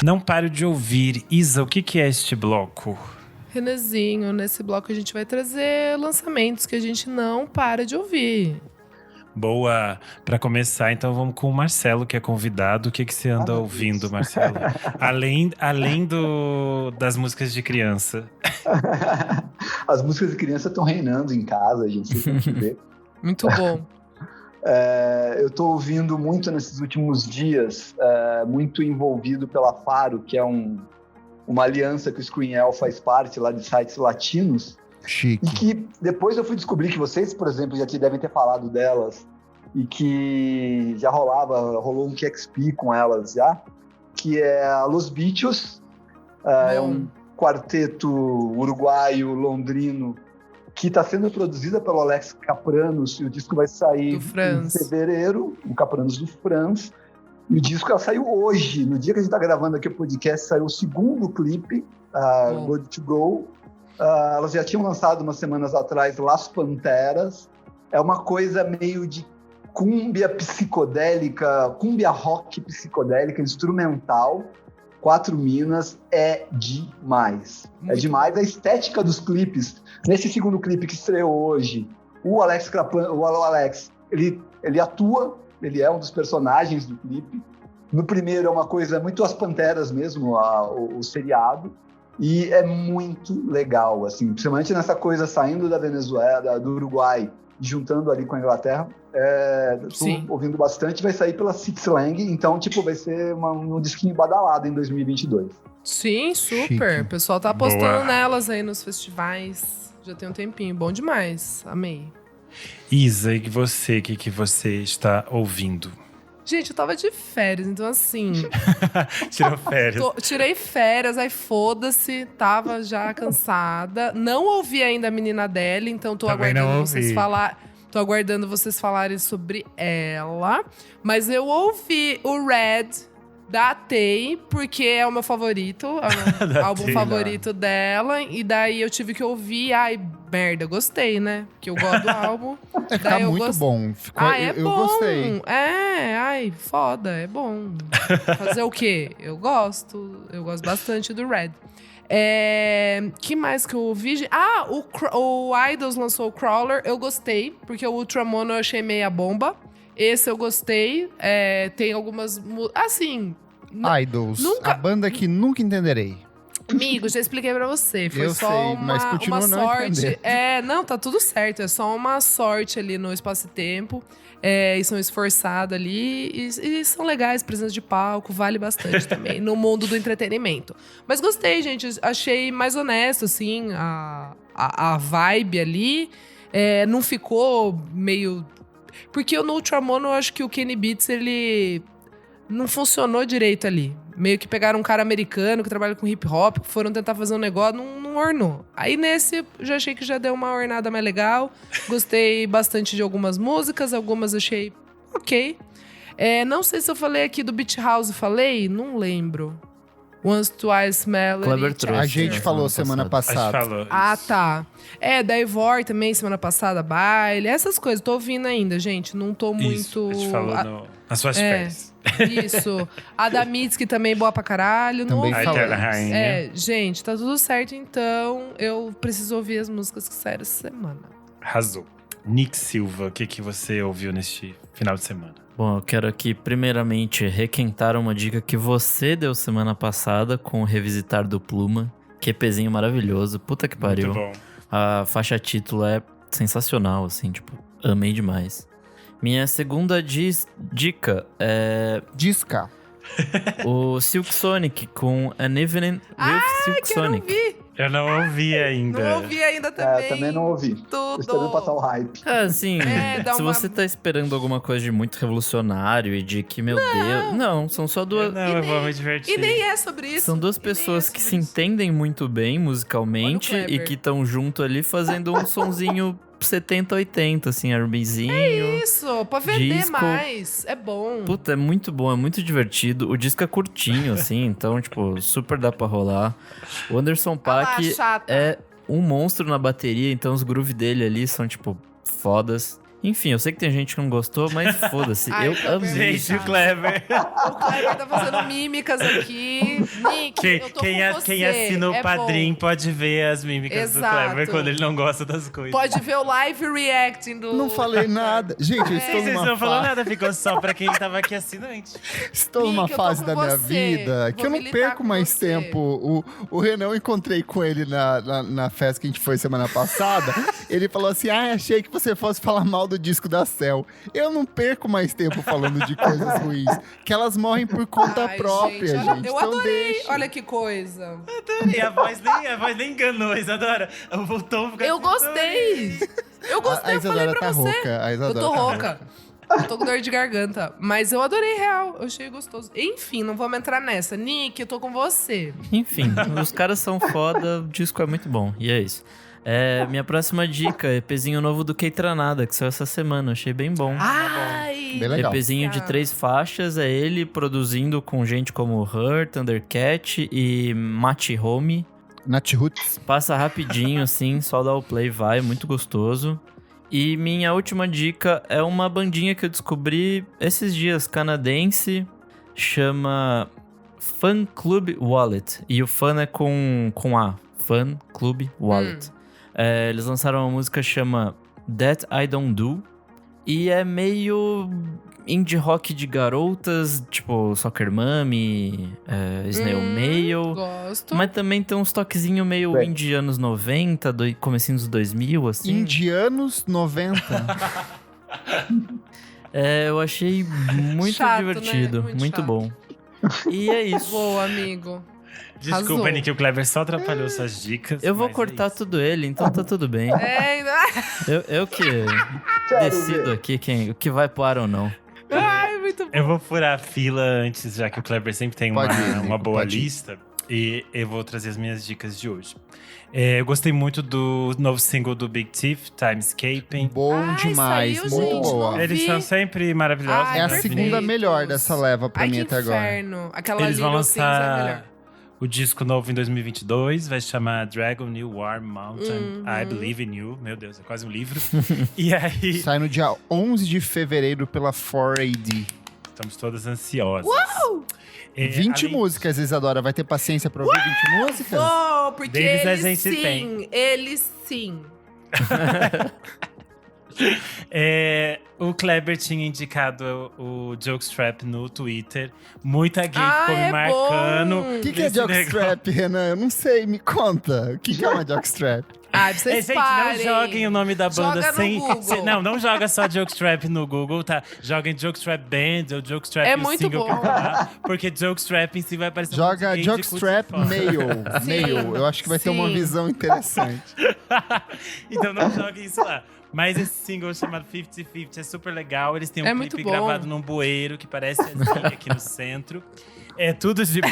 Não paro de ouvir. Isa, o que é este bloco? Renezinho, nesse bloco a gente vai trazer lançamentos que a gente não para de ouvir. Boa! Para começar, então vamos com o Marcelo, que é convidado. O que você anda ouvindo, Marcelo? Além das músicas de criança. As músicas de criança estão reinando em casa, gente. Vocês têm que ver. Muito bom. Eu estou ouvindo muito nesses últimos dias, muito envolvido pela Faro, que é uma aliança que o Screen faz parte lá de sites latinos. Chique. E que depois eu fui descobrir que vocês, por exemplo, já devem ter falado delas e que já rolou um QXP com elas já, que é a Los Bichos, é um quarteto uruguaio, londrino, que está sendo produzida pelo Alex Kapranos, e o disco vai sair em fevereiro, o Kapranos do Franz, e o disco saiu hoje, no dia que a gente está gravando aqui o podcast, saiu o segundo clipe, Good to Go. Elas já tinham lançado umas semanas atrás Las Panteras, é uma coisa meio de cúmbia psicodélica, cúmbia rock psicodélica, instrumental, 4 minas, é demais. Muito é demais bom. A estética dos clipes. Nesse segundo clipe que estreou hoje, o Alex, ele atua, ele é um dos personagens do clipe. No primeiro é uma coisa muito As Panteras mesmo, o seriado. E é muito legal, assim, principalmente nessa coisa saindo da Venezuela, do Uruguai, juntando ali com a Inglaterra. Tô ouvindo bastante, vai sair pela Six Lang, então, vai ser um disquinho badalado em 2022. Sim, super. Chique. O pessoal tá apostando nelas aí nos festivais. Já tem um tempinho. Bom demais. Amei. Isa, e você? O que você está ouvindo? Gente, eu tava de férias, então assim... Tirou férias. Tirei férias, aí foda-se. Tava já cansada. Não ouvi ainda a Menina Adele, então tô aguardando vocês falar. Tô aguardando vocês falarem sobre ela. Mas eu ouvi o Red da Tay, porque é o meu favorito. É o álbum favorito dela. E daí eu tive que ouvir. Ai, merda, gostei, né? Porque eu gosto do álbum. Tá muito bom. Eu bom. Gostei. Foda, é bom. Fazer o quê? Eu gosto bastante do Red. Que mais que eu ouvi? O Idols lançou o Crawler, eu gostei, porque o Ultramono eu achei meia bomba. Esse eu gostei. Tem algumas... Assim... Idols, a banda que nunca entenderei. Amigo, já expliquei pra você. Foi só sei, mas uma sorte. Não, tá tudo certo. É só uma sorte ali no espaço e tempo. E são esforçados ali. E são legais, presença de palco. Vale bastante também no mundo do entretenimento. Mas gostei, gente. Achei mais honesto, assim, a vibe ali. Não ficou meio... Porque no Ultramono, eu acho que o Kenny Beats, ele não funcionou direito ali. Meio que pegaram um cara americano que trabalha com hip hop, foram tentar fazer um negócio, não ornou. Aí nesse, eu já achei que já deu uma ornada mais legal. Gostei bastante de algumas músicas, algumas achei ok. Não sei se eu falei aqui do Beach House, falei? Não lembro. Once, Twice, Melody. A gente falou semana passada. Tá. Da Ivor também, semana passada, Baile. Essas coisas, tô ouvindo ainda, gente. Não tô muito... A gente falou nas suas férias. Isso. A da Mitski também, boa pra caralho. Também falou. Gente, tá tudo certo, então. Eu preciso ouvir as músicas que saíram essa semana. Arrasou. Nick Silva, o que você ouviu neste final de semana? Bom, eu quero aqui, primeiramente, requentar uma dica que você deu semana passada com o Revisitar do Pluma. QPzinho maravilhoso. Puta que pariu. Muito bom. A faixa título é sensacional, assim, amei demais. Minha segunda dica é... Disca. O Silk Sonic com An Evening with Silk Sonic. Eu não ouvi ainda. Não ouvi ainda também. Também não ouvi. Tudo. Esperando passar o hype. Assim, se você tá esperando alguma coisa de muito revolucionário e de que, meu Deus... Não, são só duas... Eu vou me divertir. E nem é sobre isso. São duas pessoas que se entendem muito bem musicalmente e que estão junto ali fazendo um sonzinho 70, 80, assim, R&Bzinho. É isso, pra vender disco. mais. É bom. Puta, é muito bom, é muito divertido. O disco é curtinho, assim, então, super dá pra rolar. O Anderson .Paak é um monstro na bateria, então os grooves dele ali são, fodas. Enfim, eu sei que tem gente que não gostou, mas foda-se. Ai, Eu tá amei. Gente, o Kleber. O Kleber tá fazendo mímicas aqui. Nick, eu tô com você. Quem assina o É Padrim bom. pode ver as mímicas do Exato. Kleber quando ele não gosta das coisas. Pode ver o live reacting do... Não falei nada. Gente, eu estou Vocês numa não falou fase. nada, ficou só pra quem tava aqui assinante. Estou numa Nick, eu tô fase com da minha você. vida que Vou eu não militar perco com mais você. tempo. O Renan, eu encontrei com ele na festa que a gente foi semana passada. Ele falou assim: achei que você fosse falar mal do disco da Cell. Eu não perco mais tempo falando de coisas ruins. Que elas morrem por conta Ai, própria, gente. olha, eu Então adorei. deixa. Olha que coisa. E a voz nem enganou, Isadora. O tom fica Eu assim, gostei. Eu A gostei, eu falei Isadora pra tá você. rouca. A Eu Isadora tô tá rouca. Eu tô com dor de garganta. Mas eu adorei real. Eu achei gostoso. Enfim, não vamos entrar nessa. Nick, eu tô com você. Enfim, os caras são foda, o disco é muito bom. E é isso. Minha próxima dica, EPzinho novo do Keitranada, que saiu essa semana. Achei bem bom. Ai, Bem legal. EPzinho de 3 faixas, é ele produzindo com gente como Her, Thundercat e Mati Home. Nat Roots. Passa rapidinho, assim, só dá o play, vai, muito gostoso. E minha última dica é uma bandinha que eu descobri esses dias, canadense, chama Fan Club Wallet. E o fan é com A, Fan Club Wallet. Eles lançaram uma música que chama That I Don't Do. E é meio indie rock de garotas, tipo Soccer Mommy, Snail Mail. gosto. Mas também tem uns toquezinhos meio Bem. indie anos 90, comecinho dos 2000, assim. Indianos 90. Eu achei muito Chato, né? divertido, Muito muito chato. bom. E é isso. Boa, amigo. Desculpa, Arrasou. Nick, o Kleber só atrapalhou suas dicas. Eu vou mas cortar é isso. tudo ele, então tá tudo bem. Eu que Quero decido ver. aqui o que vai pro ar ou não. Ai, muito bom. Eu vou furar a fila antes, já que o Kleber sempre tem Pode ir, uma Nico, boa pode ir. lista. E eu vou trazer as minhas dicas de hoje. Eu gostei muito do novo single do Big Thief, Timescaping. Bom Ai, demais. saiu, Muito gente, boa. não Eles vi. são sempre maravilhosos. Ai, É a perfeitos. segunda melhor dessa leva pra Ai, mim que até agora. inferno. Aquela Eles vão Little Things é lançar melhor. o disco novo em 2022, vai se chamar Dragon New Warm Mountain, I Believe in You. Meu Deus, é quase um livro. E aí, Sai no dia 11 de fevereiro pela 4AD. estamos todas ansiosas. 20 músicas, Isadora. Vai ter paciência pra ouvir 20 músicas? Oh, porque Deles a eles gente sim, tem. eles sim. O Kleber tinha indicado o Jokestrap no Twitter. Muita gay ficou me é marcando. bom. O que é nesse jockstrap, Renan? Eu não sei, me conta. O que é uma jockstrap? Ai, vocês Gente, parem. não joguem o nome da banda Joga no sem. Google. Não joga só Jokestrap no Google, tá? Joguem Jokestrap Band ou Jokestrap É o muito single bom. que tá lá, porque Jokestrap em si vai aparecer Joga um monte de gay de jockstrap curso de fora. male. Sim, Male. Eu acho que vai ter uma sim. visão interessante. Então não joguem isso lá. Mas esse single chamado 50-50 é super legal. Eles têm um É clipe muito bom. gravado num bueiro que parece a Zig aqui no centro. É tudo de bom.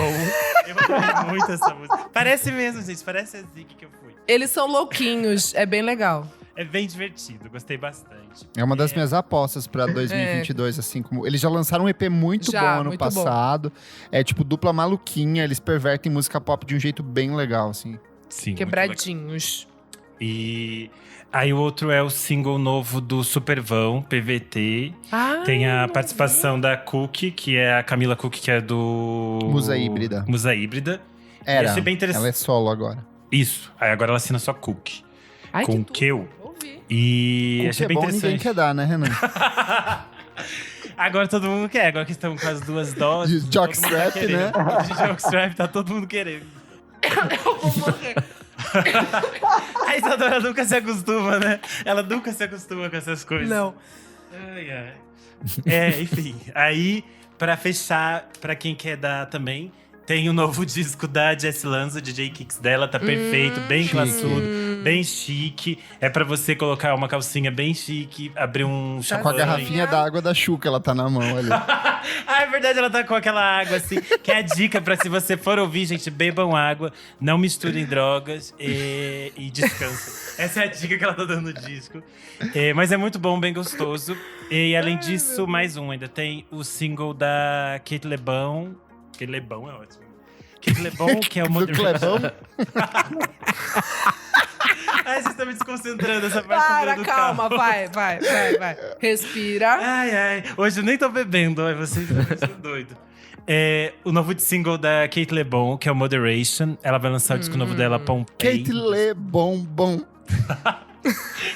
Eu amo muito essa música. Parece mesmo, gente. Parece a Zig que eu fui. Eles são louquinhos, é bem legal. É bem divertido. Gostei bastante. É uma das minhas apostas pra 2022, assim como... Eles já lançaram um EP muito Já, bom ano muito bom. passado. É tipo dupla maluquinha. Eles pervertem música pop de um jeito bem legal, assim. Sim, muito Quebradinhos. legal. E aí o outro é o single novo do Supervão, PVT. Ai, Tem a não participação da Cookie, que é a Camila Cookie, que é do... Musa Híbrida. Musa Híbrida. Era. achei bem interessante. Ela é solo agora. Isso. Aí agora ela assina só Cookie. vi. Ai, com que tudo. Keu. Ouvi. E O que achei é bem bom, ninguém interessante. quer dar, né, Renan? Agora todo mundo quer. Agora que estão com as duas doses. De todo mundo tá jockstrap, querendo. De jockstrap, tá todo mundo querendo. Eu vou morrer. A Isadora nunca se acostuma, né? Ela nunca se acostuma com essas coisas. Não. Ai, ai. Enfim. Aí, pra fechar, pra quem quer dar também, tem o novo disco da Jessie Lanza, DJ Kicks dela. Tá perfeito, bem Chique. classudo, bem chique. É pra você colocar uma calcinha bem chique, abrir um Com a champanhe. garrafinha d'água da Xuca, ela tá na mão ali. Ah, é verdade, ela tá com aquela água assim. Que é a dica pra se você for ouvir, gente, bebam água, não misturem drogas e descansem. Essa é a dica que ela tá dando no disco. Mas é muito bom, bem gostoso. E além disso, mais um. Ainda tem o single da Kate Lebon. Kate Lebon é ótimo. Kate Lebon, que é uma... Do Clebão. Ai, vocês estão me desconcertando. concentrando nessa parte Para, do calma, carro. vai. Respira. Ai, hoje eu nem tô bebendo, ai, vocês são doidos. O novo single da Kate LeBon, que é o Moderation. Ela vai lançar o disco novo dela, Pompeii. Kate Le Bom.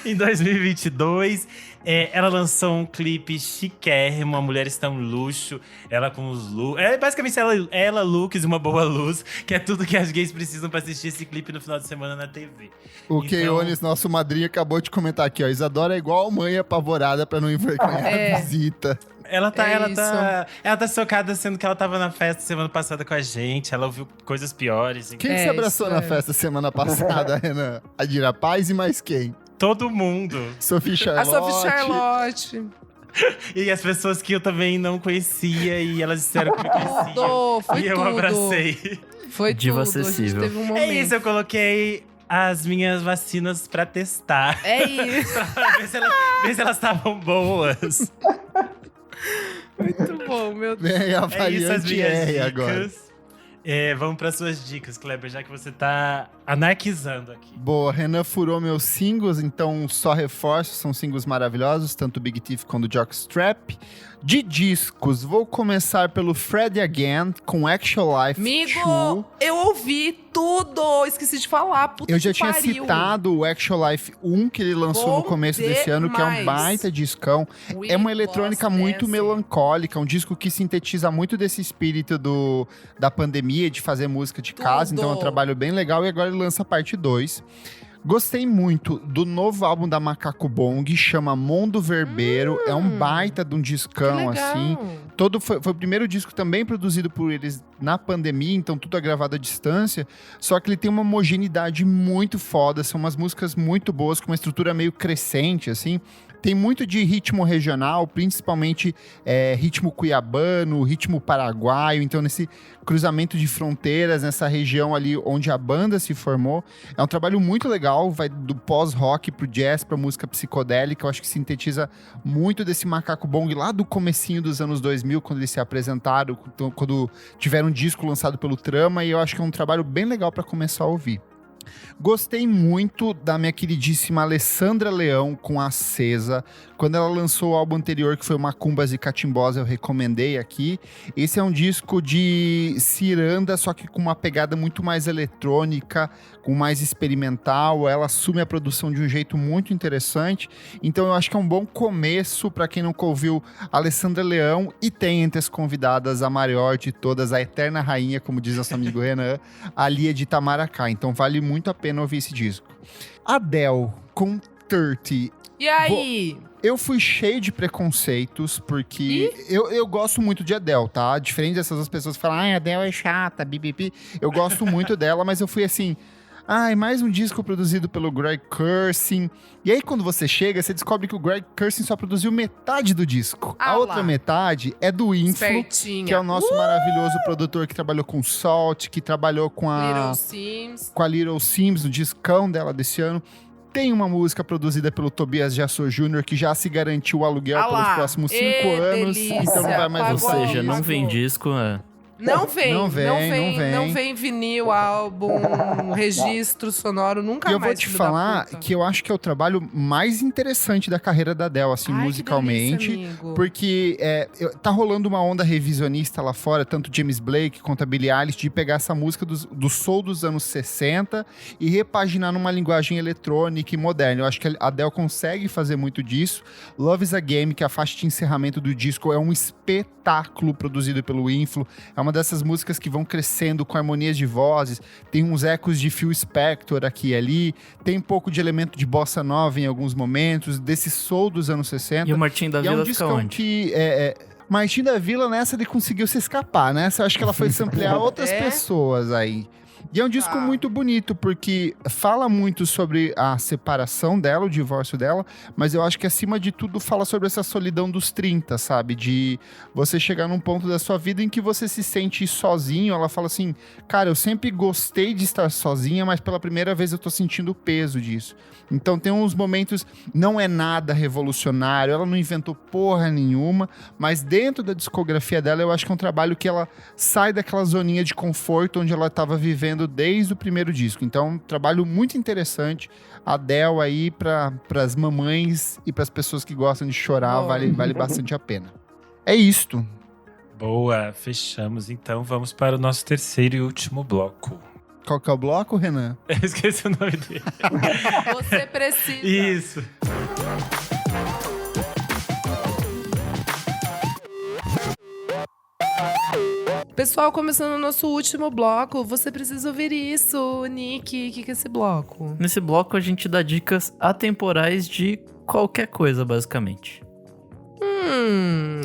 Em 2022, ela lançou um clipe chiquérrimo. A mulher está um luxo. Ela com os looks. Basicamente, ela, looks e uma boa luz, que é tudo que as gays precisam pra assistir esse clipe no final de semana na TV. O Então- Keiones, nosso madrinho, acabou de comentar aqui, ó. Isadora é igual a mãe apavorada pra não envergonhar a visita. Ela É tá chocada, sendo que ela tava na festa semana passada com a gente. Ela ouviu coisas piores. Quem se abraçou isso na é. festa semana passada, Renan? A Dira Paz e mais quem? Todo mundo. Sophie A Charlotte. Sophie Charlotte. E as pessoas que eu também não conhecia e elas disseram que me conheciam. Tudo, foi E eu tudo. abracei. Foi Diva tudo. A gente acessível. teve um momento. É isso, eu coloquei as minhas vacinas pra testar. É isso. Pra ver se elas estavam boas. Muito bom, meu Deus. Vem a É isso, as variante minhas R agora. dicas. Vamos para suas dicas, Kleber, já que você tá anarquizando aqui. Boa, Renan furou meus singles, então só reforço, são singles maravilhosos, tanto o Big Thief quanto o Jockstrap. De discos, vou começar pelo Fred Again, com Actual Life 2. Amigo, eu ouvi tudo. Esqueci de falar. Puta Eu já que tinha pariu. citado o Actual Life 1, que ele lançou Bom no começo desse ano, que é um demais. baita discão. We É uma eletrônica Lost muito Dancing. melancólica, um disco que sintetiza muito desse espírito da pandemia, de fazer música de casa, Tudo. então é um trabalho bem legal, e agora ele lança a parte 2. Gostei muito do novo álbum da Macaco Bong, chama Mundo Verbeiro, é um baita de um Que discão, legal. assim. Foi o primeiro disco também produzido por eles na pandemia, então tudo é gravado à distância. Só que ele tem uma homogeneidade muito foda, são umas músicas muito boas, com uma estrutura meio crescente, assim. Tem muito de ritmo regional, principalmente ritmo cuiabano, ritmo paraguaio. Então, nesse cruzamento de fronteiras, nessa região ali onde a banda se formou. É um trabalho muito legal, vai do pós-rock pro jazz, pra música psicodélica. Eu acho que sintetiza muito desse Macaco Bong lá do comecinho dos anos 2000, quando eles se apresentaram, quando tiveram um disco lançado pelo Trama. E eu acho que é um trabalho bem legal pra começar a ouvir. Gostei muito da minha queridíssima Alessandra Leão com Acesa. Quando ela lançou o álbum anterior, que foi o Macumbas e Catimbós, eu recomendei aqui. Esse é um disco de ciranda, só que com uma pegada muito mais eletrônica, com mais experimental. Ela assume a produção de um jeito muito interessante. Então eu acho que é um bom começo para quem nunca ouviu Alessandra Leão. E tem entre as convidadas a maior de todas, a eterna rainha, como diz nosso amigo Renan, a Lia de Itamaracá. Então vale muito a pena ouvir esse disco. Adele, com 30. E aí? Eu fui cheio de preconceitos, porque eu gosto muito de Adele, tá? Diferente dessas outras pessoas que falam, ai, Adele é chata, bibibi. Eu gosto muito dela, mas eu fui assim, ai, mais um disco produzido pelo Greg Kurstin. E aí, quando você chega, você descobre que o Greg Kurstin só produziu metade do disco. Ah A outra lá. metade é do Influ, Espertinha. que é o nosso maravilhoso produtor que trabalhou com Salt, que trabalhou com Little Sims. com a Little Sims, no discão dela desse ano. Tem uma música produzida pelo Tobias Jasso Jr., que já se garantiu o aluguel Ah pelos lá. próximos 5 Ê, anos, delícia. então não vai mais Ou Pagou, voltar. seja, não vem pagou. disco, Não vem, Não vem. não vem vinil, álbum, registro sonoro, nunca E eu mais. vou te filho da falar puta. que eu acho que é o trabalho mais interessante da carreira da Adele, assim, Ai, que musicalmente. delícia, amigo. Porque tá rolando uma onda revisionista lá fora, tanto James Blake quanto a Billie Eilish, de pegar essa música do soul dos anos 60 e repaginar numa linguagem eletrônica e moderna. Eu acho que a Adele consegue fazer muito disso. Love is a Game, que é a faixa de encerramento do disco, é um espetáculo produzido pelo Influ. É uma dessas músicas que vão crescendo com harmonias de vozes. Tem uns ecos de Phil Spector aqui e ali. Tem um pouco de elemento de bossa nova em alguns momentos, desse soul dos anos 60. E o Martim da E é um Vila fica discão onde? que Martim da Vila, nessa ele conseguiu se escapar, né? Eu acho que ela foi samplear outras pessoas aí. E é um disco muito bonito, porque fala muito sobre a separação dela, o divórcio dela, mas eu acho que, acima de tudo, fala sobre essa solidão dos 30, sabe? De você chegar num ponto da sua vida em que você se sente sozinho. Ela fala assim, cara, eu sempre gostei de estar sozinha, mas pela primeira vez eu tô sentindo o peso disso. Então tem uns momentos, não é nada revolucionário, ela não inventou porra nenhuma, mas dentro da discografia dela eu acho que é um trabalho que ela sai daquela zoninha de conforto onde ela estava vivendo vendo desde o primeiro disco. Então, um trabalho muito interessante. Adele aí para as mamães e para as pessoas que gostam de chorar, vale bastante a pena. É isto. Boa, fechamos. Então vamos para o nosso terceiro e último bloco. Qual que é o bloco, Renan? Eu esqueci o nome dele. Você precisa. Isso. Pessoal, começando o nosso último bloco, você precisa ouvir isso, Nick. O que é esse bloco? Nesse bloco a gente dá dicas atemporais de qualquer coisa, basicamente.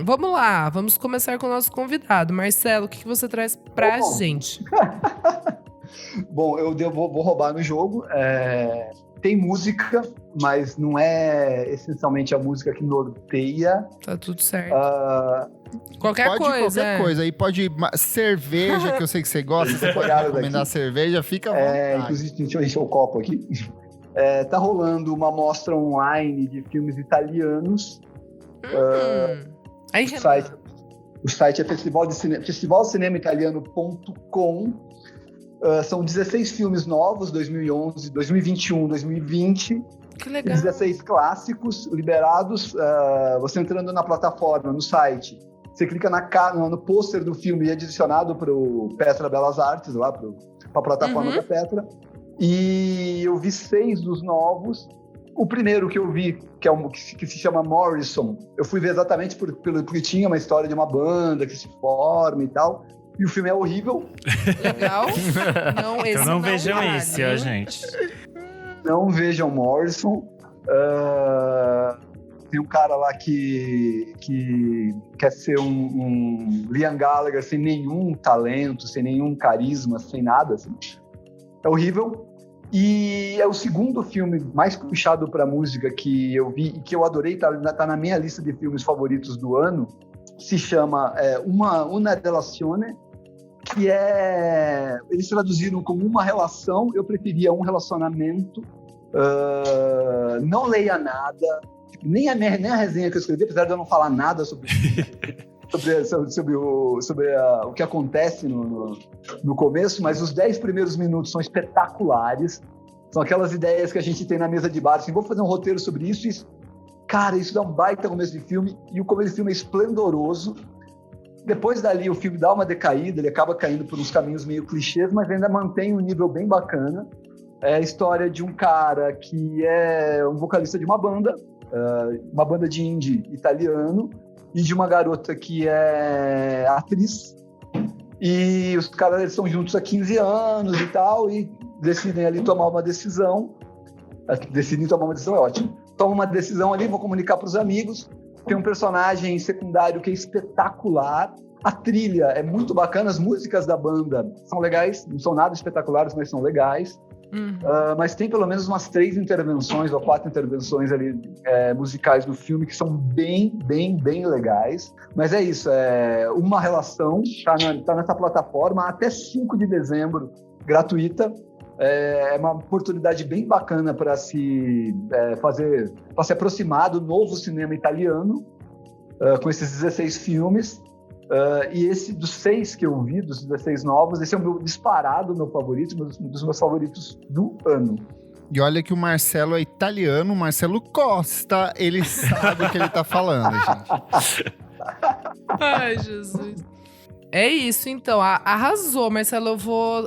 Vamos lá. Vamos começar com o nosso convidado. Marcelo, o que você traz pra gente? Bom, eu vou roubar no jogo. Tem música, mas não é essencialmente a música que norteia. Tá tudo certo. Qualquer coisa. Aí pode cerveja, que eu sei que você gosta. Você pode recomendar cerveja, fica à vontade. Inclusive, deixa eu encher o copo aqui. Tá rolando uma mostra online de filmes italianos. Aí, o site é festivalcinemaitaliano.com. São 16 filmes novos, 2011, 2021, 2020. Que legal. 16 clássicos liberados. Você entrando na plataforma, no site, você clica no pôster do filme e é direcionado para o Petra Belas Artes, lá para a plataforma da Petra. E eu vi 6 dos novos. O primeiro que eu vi, que se chama Morrison, eu fui ver exatamente porque tinha uma história de uma banda que se forma e tal. E o filme é horrível. Legal. Então não vejam esse, ó, gente. Não vejam Morrison. Tem um cara lá que quer ser um Liam Gallagher sem nenhum talento, sem nenhum carisma, sem nada. Assim. É horrível. E é o segundo filme mais puxado para música que eu vi e que eu adorei, tá na minha lista de filmes favoritos do ano. Se chama Una Relazione, que eles traduziram como uma relação. Eu preferia um relacionamento. Não leia nada, nem a resenha que eu escrevi, apesar de eu não falar nada sobre o que acontece no começo, mas os 10 primeiros minutos são espetaculares. São aquelas ideias que a gente tem na mesa de bar, assim, vou fazer um roteiro sobre isso e, cara, isso dá um baita começo de filme, e o começo de filme é esplendoroso. Depois dali o filme dá uma decaída, ele acaba caindo por uns caminhos meio clichês, mas ainda mantém um nível bem bacana. É a história de um cara que é um vocalista de uma banda de indie italiano, e de uma garota que é atriz. E os caras eles estão juntos há 15 anos e tal, e decidem ali tomar uma decisão. Decidem tomar uma decisão, é ótimo. Tomam uma decisão ali, vou comunicar para os amigos. Tem um personagem secundário que é espetacular. A trilha é muito bacana, as músicas da banda são legais, não são nada espetaculares, mas são legais. Mas tem pelo menos umas 3 intervenções ou 4 intervenções ali musicais do filme que são bem, bem, bem legais. Mas é isso, Uma Relação, tá nessa plataforma até 5 de dezembro, gratuita. É uma oportunidade bem bacana para se aproximar do novo cinema italiano, com esses 16 filmes. E esse dos 6 que eu vi, dos 16 novos, esse é o meu disparado, meu favorito, um dos meus favoritos do ano. E olha que o Marcelo é italiano, o Marcelo Costa, ele sabe o que ele tá falando, gente. Ai, Jesus. É isso, então. Arrasou, Marcelo.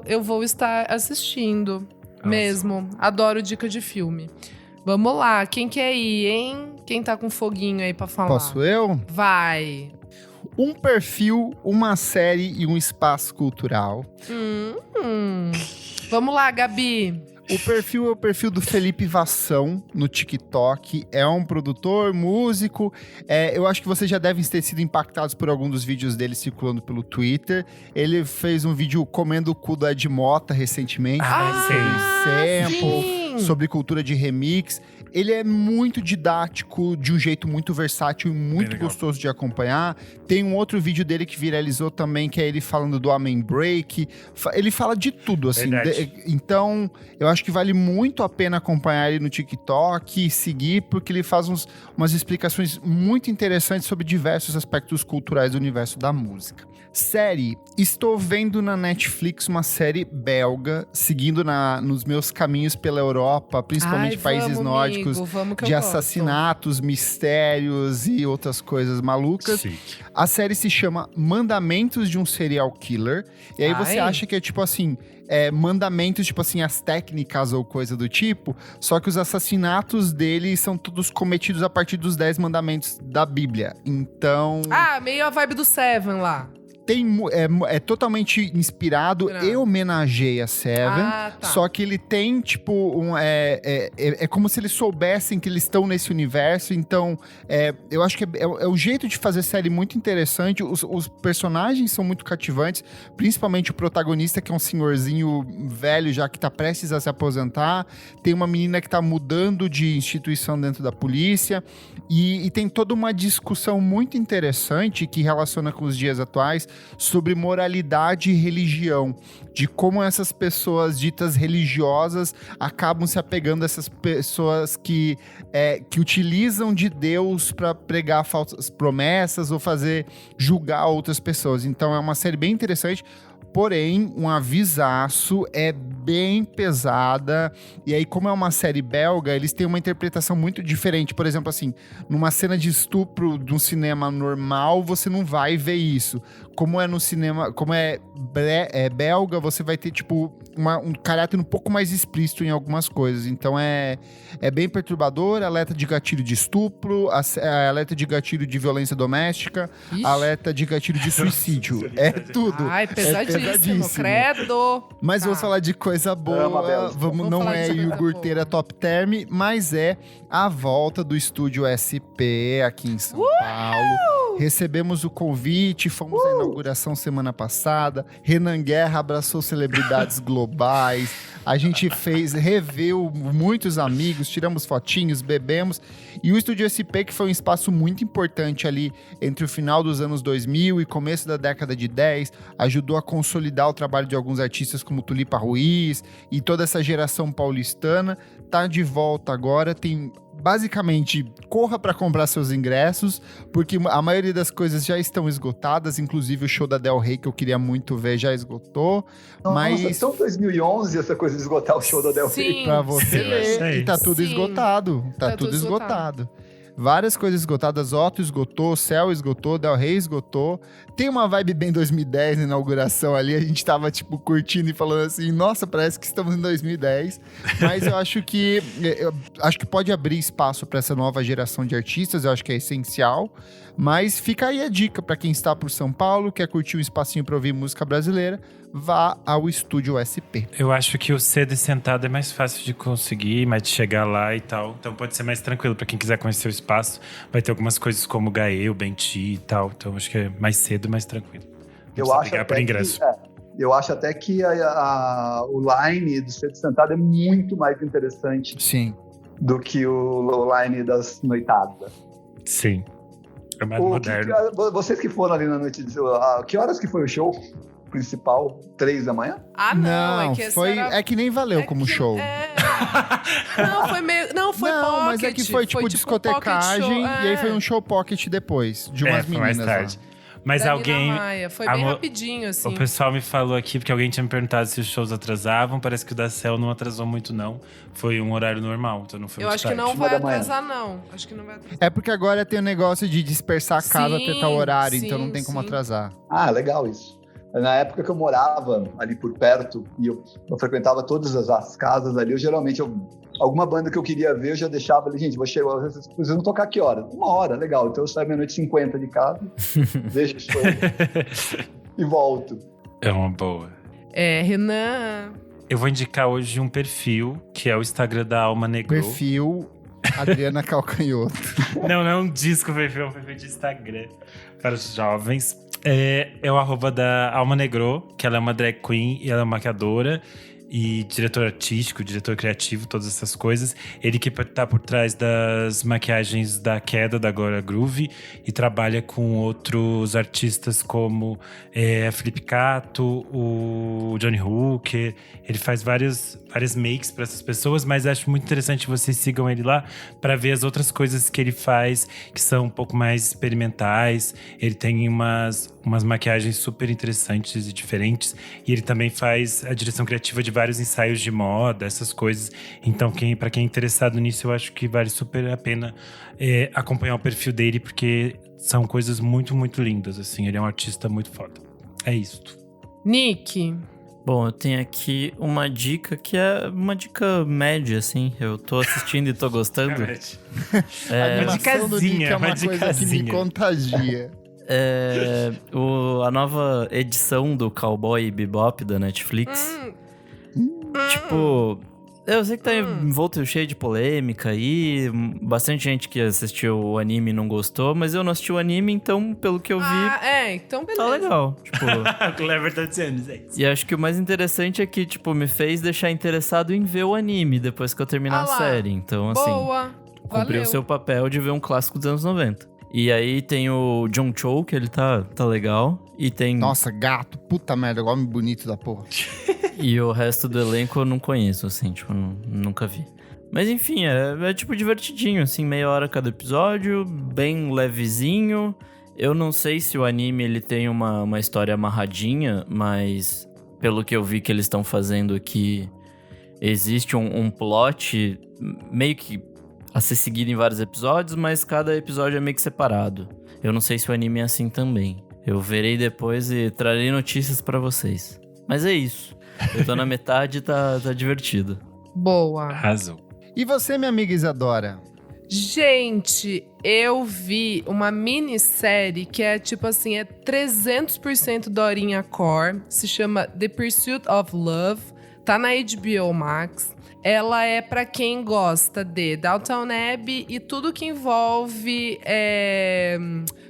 Eu vou estar assistindo mesmo. Adoro dica de filme. Vamos lá. Quem quer ir, hein? Quem tá com foguinho aí pra falar? Posso eu? Vai. Um perfil, uma série e um espaço cultural. Vamos lá, Gabi. O perfil é o perfil do Felipe Vassão no TikTok. É um produtor, músico. Eu acho que vocês já devem ter sido impactados por algum dos vídeos dele circulando pelo Twitter. Ele fez um vídeo comendo o cu do Ed Mota recentemente. Sample, sobre cultura de remix. Ele é muito didático, de um jeito muito versátil e muito gostoso de acompanhar. Tem um outro vídeo dele que viralizou também, que é ele falando do Amen Break. Ele fala de tudo, assim. Então, eu acho que vale muito a pena acompanhar ele no TikTok e seguir, porque ele faz umas explicações muito interessantes sobre diversos aspectos culturais do universo da música. Série, estou vendo na Netflix uma série belga, seguindo nos meus caminhos pela Europa, principalmente países nórdicos, de assassinatos, mistérios e outras coisas malucas. Sim. A série se chama Mandamentos de um Serial Killer. E aí você acha que é tipo assim, mandamentos, tipo assim, as técnicas ou coisa do tipo, só que os assassinatos dele são todos cometidos a partir dos 10 mandamentos da Bíblia. Então... meio a vibe do Seven lá. É totalmente inspirado e homenageia Seven, só que ele tem, tipo, é como se eles soubessem que eles estão nesse universo, então eu acho que é um jeito de fazer série muito interessante, os personagens são muito cativantes, principalmente o protagonista, que é um senhorzinho velho já que tá prestes a se aposentar, tem uma menina que tá mudando de instituição dentro da polícia, e tem toda uma discussão muito interessante que relaciona com os dias atuais, sobre moralidade e religião, de como essas pessoas ditas religiosas acabam se apegando a essas pessoas que utilizam de Deus para pregar falsas promessas ou julgar outras pessoas. Então é uma série bem interessante. Porém, um avisaço, é bem pesada. E aí, como é uma série belga, eles têm uma interpretação muito diferente. Por exemplo, assim, numa cena de estupro de um cinema normal, você não vai ver isso. Como é no cinema, como é belga, você vai ter, tipo, um caráter um pouco mais explícito em algumas coisas. Então, é bem perturbador. Alerta de gatilho de estupro, alerta de gatilho de violência doméstica, alerta de gatilho de suicídio. É tudo. Ai, pesadíssimo, credo. Mas vamos falar de coisa boa. Não é iogurteira top term, mas é a volta do Estúdio SP aqui em São Paulo. Recebemos o convite, fomos à inauguração semana passada. Renan Guerra abraçou celebridades globais. A gente reveu muitos amigos, tiramos fotinhos, bebemos. E o Estúdio SP, que foi um espaço muito importante ali entre o final dos anos 2000 e começo da década de 10, ajudou a consolidar o trabalho de alguns artistas como Tulipa Ruiz e toda essa geração paulistana. Tá de volta agora, tem... Basicamente, corra para comprar seus ingressos, porque a maioria das coisas já estão esgotadas, inclusive o show da Del Rey, que eu queria muito ver, já esgotou. Mas... Nossa, então 2011 essa coisa de esgotar o show da Del Rey. Pra você ver, e tá tudo esgotado. Tá tudo esgotado. Várias coisas esgotadas, Otto esgotou, Céu esgotou, Del Rey esgotou. Tem uma vibe bem 2010 na inauguração ali, a gente tava, tipo, curtindo e falando assim, nossa, parece que estamos em 2010. Mas eu acho que pode abrir espaço para essa nova geração de artistas, eu acho que é essencial. Mas fica aí a dica para quem está por São Paulo, quer curtir um espacinho para ouvir música brasileira, vá ao Estúdio SP. Eu acho que o cedo e sentado é mais fácil de conseguir, mais de chegar lá e tal. Então pode ser mais tranquilo para quem quiser conhecer o espaço. Vai ter algumas coisas como o Gaê, o Benti e tal. Então acho que é mais cedo e mais tranquilo. Eu acho até que o line do cedo e sentado é muito mais interessante. Sim. Do que o line das noitadas. Sim. É mais moderno. Vocês que foram ali na noite, que horas que foi o show principal? 3 da manhã? Não, é que nem valeu como show. Não, foi pocket. Mas é que foi tipo discotecagem e aí foi um show pocket depois, de umas meninas mais tarde. Lá. Mas alguém... Maia. Foi bem rapidinho, assim. O pessoal me falou aqui, porque alguém tinha me perguntado se os shows atrasavam. Parece que o da Cel não atrasou muito, não. Foi um horário normal, então não foi muito tarde. Eu acho que não vai atrasar, não. Acho que não vai atrasar. É porque agora tem o negócio de dispersar a casa até tal horário, então não tem como atrasar. Ah, legal isso. Na época que eu morava ali por perto, e eu frequentava todas as casas ali, alguma banda que eu queria ver, eu já deixava ali, gente, vocês vão tocar que hora? 1 hora, legal. Então eu saio meia-noite 50 de casa, deixo o show e volto. É uma boa. Renan... Eu vou indicar hoje um perfil, que é o Instagram da Alma Negro. Perfil Adriana Calcanhoto. Não é um disco perfil, é um perfil de Instagram para os jovens. É o @ da Alma Negro, que ela é uma drag queen e ela é maquiadora. e diretor artístico, diretor criativo, todas essas coisas. Ele que tá por trás das maquiagens da Queda, da Glória Groove, e trabalha com outros artistas como a Felipe Cato, o Johnny Hooker. Ele faz várias makes para essas pessoas, mas acho muito interessante que vocês sigam ele lá para ver as outras coisas que ele faz, que são um pouco mais experimentais. Ele tem umas maquiagens super interessantes e diferentes, e ele também faz a direção criativa de vários ensaios de moda, essas coisas. Então, para quem é interessado nisso, eu acho que vale super a pena acompanhar o perfil dele, porque são coisas muito, muito lindas, assim. Ele é um artista muito foda. É isso. Nick. Bom, eu tenho aqui uma dica que é uma dica média, assim. Eu tô assistindo e tô gostando. A animação do Nick é uma coisa que me contagia. A nova edição do Cowboy Bebop da Netflix. Tipo, eu sei que tá envolto cheio de polêmica aí. Bastante gente que assistiu o anime não gostou, mas eu não assisti o anime, então, pelo que eu vi, então beleza. tá legal. Tipo, O Clever tá dizendo, gente. e acho que o mais interessante é que, tipo, me fez deixar interessado em ver o anime depois que eu terminar a série. Então, assim, Boa. cumpriu o Valeu. seu papel de ver um clássico dos anos 90. E aí tem o John Cho, que ele tá legal. E tem... Nossa, gato, puta merda, homem bonito da porra. E o resto do elenco eu não conheço, assim, tipo, nunca vi. Mas enfim, é tipo divertidinho, assim, meia hora cada episódio, bem levezinho. Eu não sei se o anime ele tem uma história amarradinha, mas pelo que eu vi que eles estão fazendo aqui, existe um plot meio que a ser seguido em vários episódios, mas cada episódio é meio que separado. Eu não sei se o anime é assim também. Eu verei depois e trarei notícias pra vocês. Mas é isso. Eu tô na metade e tá divertido. Boa. Arrasou. E você, minha amiga Isadora? Gente, eu vi uma minissérie que é tipo assim, é 300% Dorinha Core. Se chama The Pursuit of Love. Tá na HBO Max. Ela é pra quem gosta de Downton Abbey e tudo que envolve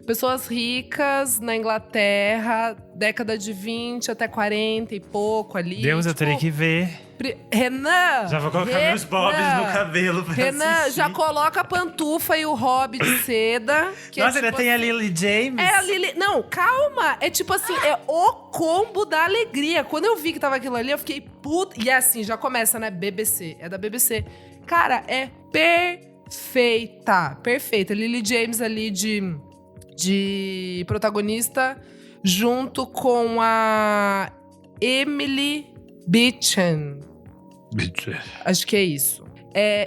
pessoas ricas na Inglaterra, década de 20 até 40 e pouco ali. Deus, eu teria que ver. Renan! Já vou colocar meus bobs no cabelo pra Renan, assistir. já coloca a pantufa e o hobby de seda. Que Nossa, é ainda tipo tem a assim- Lily James? É a Lily... Não, calma! É tipo assim, é o combo da alegria. Quando eu vi que tava aquilo ali, eu fiquei puta... E é assim, já começa, né? BBC. É da BBC. Cara, é perfeita. Perfeita. Lily James ali de protagonista, junto com a Emily Beecham. Acho que é isso.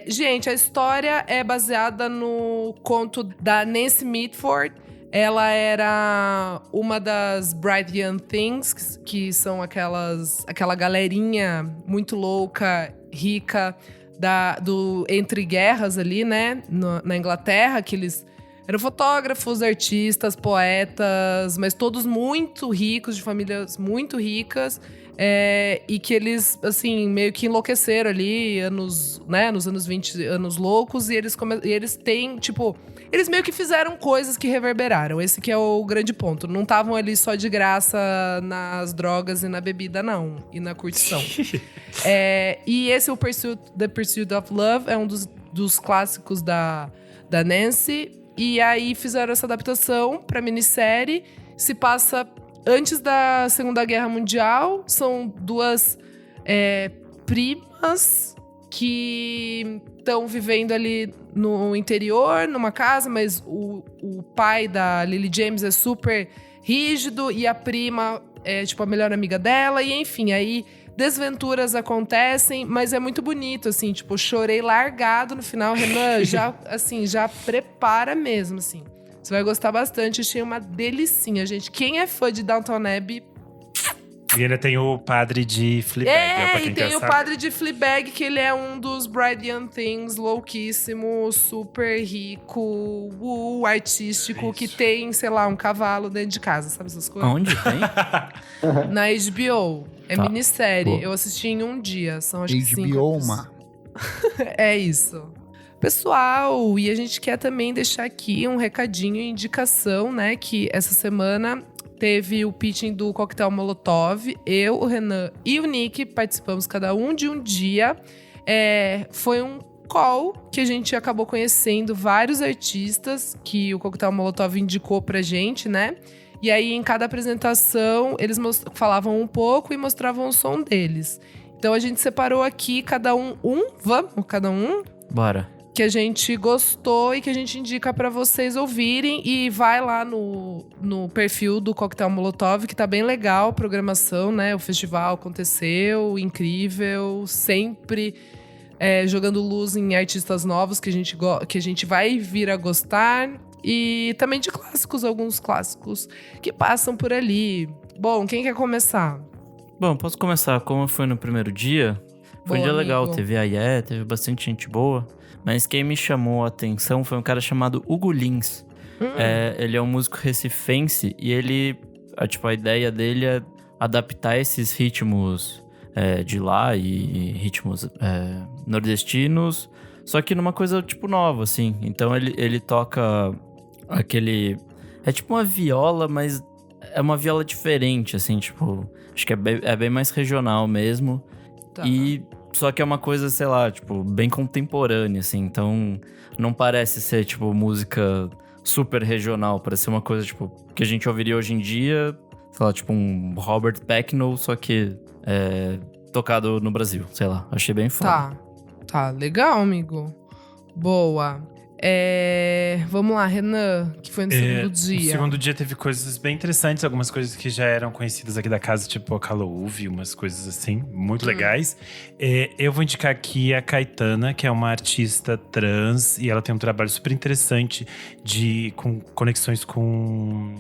Gente, a história é baseada no conto da Nancy Mitford. Ela era uma das Bright Young Things, que são aquela galerinha muito louca, rica, do entre guerras ali, né? Na Inglaterra, que eles eram fotógrafos, artistas, poetas, mas todos muito ricos, de famílias muito ricas. E que eles, assim, meio que enlouqueceram ali, nos anos 20, anos loucos, e eles têm, tipo... Eles meio que fizeram coisas que reverberaram. Esse que é o grande ponto. Não estavam ali só de graça nas drogas e na bebida, não. E na curtição. E esse, The Pursuit of Love, é um dos clássicos da Nancy. E aí fizeram essa adaptação pra minissérie. Se passa antes da Segunda Guerra Mundial. São duas primas que estão vivendo ali no interior, numa casa, mas o pai da Lily James é super rígido e a prima é tipo a melhor amiga dela, e enfim, aí desventuras acontecem, mas é muito bonito, assim, tipo, chorei largado no final. Renan, já prepara mesmo, assim. Você vai gostar bastante, achei uma delicinha, gente. Quem é fã de Downton Abbey... E ainda tem o padre de Fleabag. Pra quem E tem quer o saber. padre de Fleabag, que ele é um dos Bright Young Things, louquíssimo, super rico, artístico, que tem, sei lá, um cavalo dentro de casa, sabe essas coisas? Aonde tem? Na HBO. É Tá. minissérie. Boa. Eu assisti em um dia, são acho que 5 HBO, episódios. É isso. Pessoal, e a gente quer também deixar aqui um recadinho, indicação, né? Que essa semana teve o pitching do Coquetel Molotov. Eu, o Renan e o Nick participamos cada um de um dia. Foi um call que a gente acabou conhecendo vários artistas que o Coquetel Molotov indicou pra gente, né? E aí, em cada apresentação, eles falavam um pouco e mostravam o som deles. Então, a gente separou aqui cada um. Vamos? Cada um? Bora. Que a gente gostou e que a gente indica pra vocês ouvirem. E vai lá no perfil do Coquetel Molotov, que tá bem legal a programação, né? O festival aconteceu, incrível, sempre jogando luz em artistas novos que a gente vai vir a gostar. E também de clássicos, alguns clássicos que passam por ali. Bom, quem quer começar? Bom, posso começar. Como foi no primeiro dia, foi um dia legal. Teve a teve bastante gente boa. Mas quem me chamou a atenção foi um cara chamado Hugo Lins. Ele é um músico recifense e ele... a ideia dele é adaptar esses ritmos de lá e ritmos nordestinos, só que numa coisa, nova, assim. Então ele toca aquele... É tipo uma viola, mas é uma viola diferente, assim, acho que é bem mais regional mesmo. Tá. E só que é uma coisa, sei lá, bem contemporânea, assim. Então não parece ser, música super regional. Parece ser uma coisa, que a gente ouviria hoje em dia, sei lá, um Robert Pecknold, só que tocado no Brasil, sei lá. Achei bem foda. Tá, legal, amigo. Boa. Vamos lá, Renan, que foi no segundo dia. No segundo dia teve coisas bem interessantes, algumas coisas que já eram conhecidas aqui da casa, tipo a Calouve, umas coisas assim, muito legais. Eu vou indicar aqui a Caetana, que é uma artista trans, e ela tem um trabalho super interessante com conexões com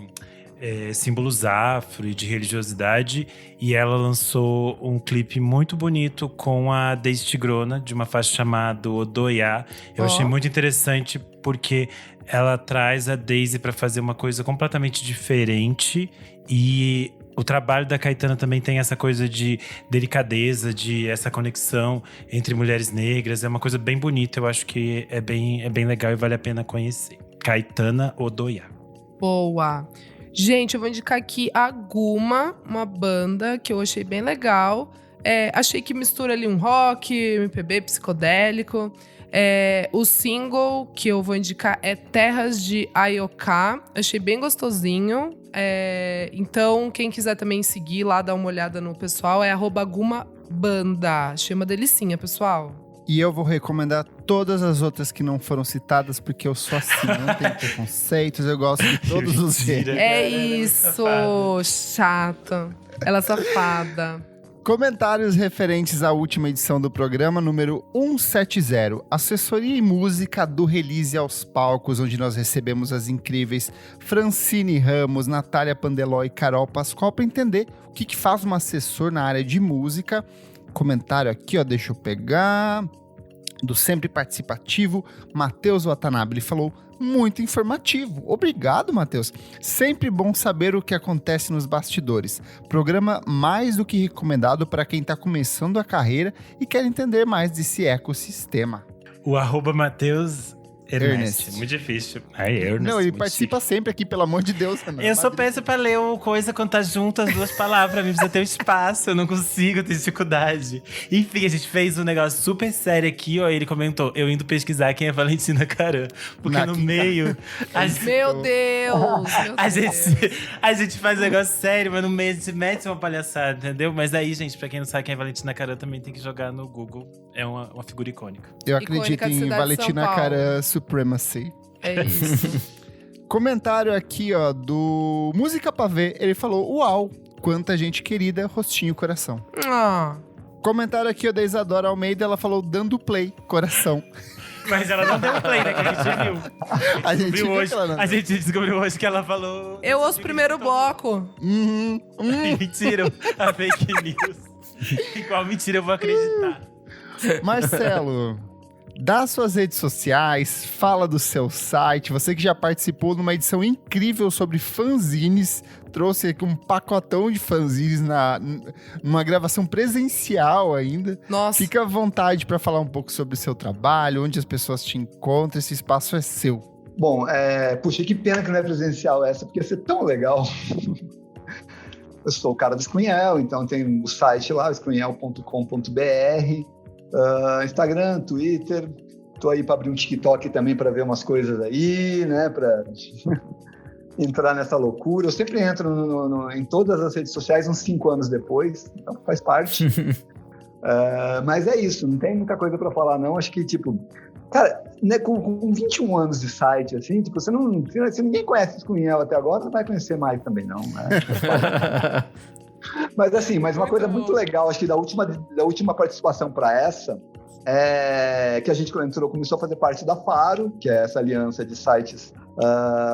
símbolos afro e de religiosidade, e ela lançou um clipe muito bonito com a Daisy Tigrona, de uma faixa chamada Odoiá. Eu achei muito interessante porque ela traz a Daisy para fazer uma coisa completamente diferente, e o trabalho da Caetana também tem essa coisa de delicadeza, de essa conexão entre mulheres negras. É uma coisa bem bonita, eu acho que é bem legal e vale a pena conhecer. Caetana Odoiá. Boa. Gente, eu vou indicar aqui a Guma, uma banda que eu achei bem legal. Achei que mistura ali um rock, MPB psicodélico. O single que eu vou indicar é Terras de Ayoká. Achei bem gostosinho. Então, quem quiser também seguir lá, dar uma olhada no pessoal, é @GumaBanda. Achei uma delicinha, pessoal. E eu vou recomendar todas as outras que não foram citadas, porque eu sou assim, não tenho preconceitos, eu gosto de todos os gêneros. É isso, chata. Ela é safada. Comentários referentes à última edição do programa, número 170. Assessoria e música do Release aos Palcos, onde nós recebemos as incríveis Francine Ramos, Natália Pandeló e Carol Pascoal para entender o que faz um assessor na área de música. Comentário aqui, deixa eu pegar, do sempre participativo, Matheus Watanabe. Ele falou, muito informativo. Obrigado, Matheus. Sempre bom saber o que acontece nos bastidores. Programa mais do que recomendado para quem está começando a carreira e quer entender mais desse ecossistema. O @Matheus Ernest. Muito difícil. Ernest. Não, ele participa sempre aqui, pelo amor de Deus. Renan. Eu só peço pra ler o coisa quando tá junto as duas palavras. Precisa ter um espaço, eu não consigo, ter dificuldade. Enfim, a gente fez um negócio super sério aqui, ele comentou, eu indo pesquisar quem é Valentina Caram. Porque no meio... Meu Deus! A gente faz um negócio sério, mas no meio a gente mete uma palhaçada, entendeu? Mas aí, gente, pra quem não sabe quem é Valentina Caram, também tem que jogar no Google. É uma figura icônica. Eu acredito em Valentina Caram Supremacy. É isso. Comentário aqui, do Música Pra Ver. Ele falou, uau, quanta gente querida, rostinho, coração. Comentário aqui, da Isadora Almeida, ela falou, dando play, coração. Mas ela não deu play, né? Que a gente viu. A gente descobriu hoje que ela falou... Eu ouço o primeiro bloco. Mentira, a fake news. Igual mentira eu vou acreditar. Marcelo, dá suas redes sociais, fala do seu site. Você que já participou de uma edição incrível sobre fanzines, trouxe aqui um pacotão de fanzines numa gravação presencial ainda. Nossa. Fica à vontade para falar um pouco sobre o seu trabalho, onde as pessoas te encontram, esse espaço é seu. Bom, puxa, que pena que não é presencial essa, porque ia ser tão legal. eu sou o cara do Screenel, então tem o site lá, screenel.com.br, Instagram, Twitter. Tô aí para abrir um TikTok também para ver umas coisas aí, né? Para entrar nessa loucura. Eu sempre entro em todas as redes sociais uns 5 anos depois, então faz parte. Mas é isso, não tem muita coisa para falar, não. Acho que, tipo, cara, né, com 21 anos de site, assim, tipo, se ninguém conhece o Screenel até agora, não vai conhecer mais também, não, né? Mas assim, uma coisa muito legal, acho que da última participação para essa, que a gente começou a fazer parte da Faro, que é essa aliança de sites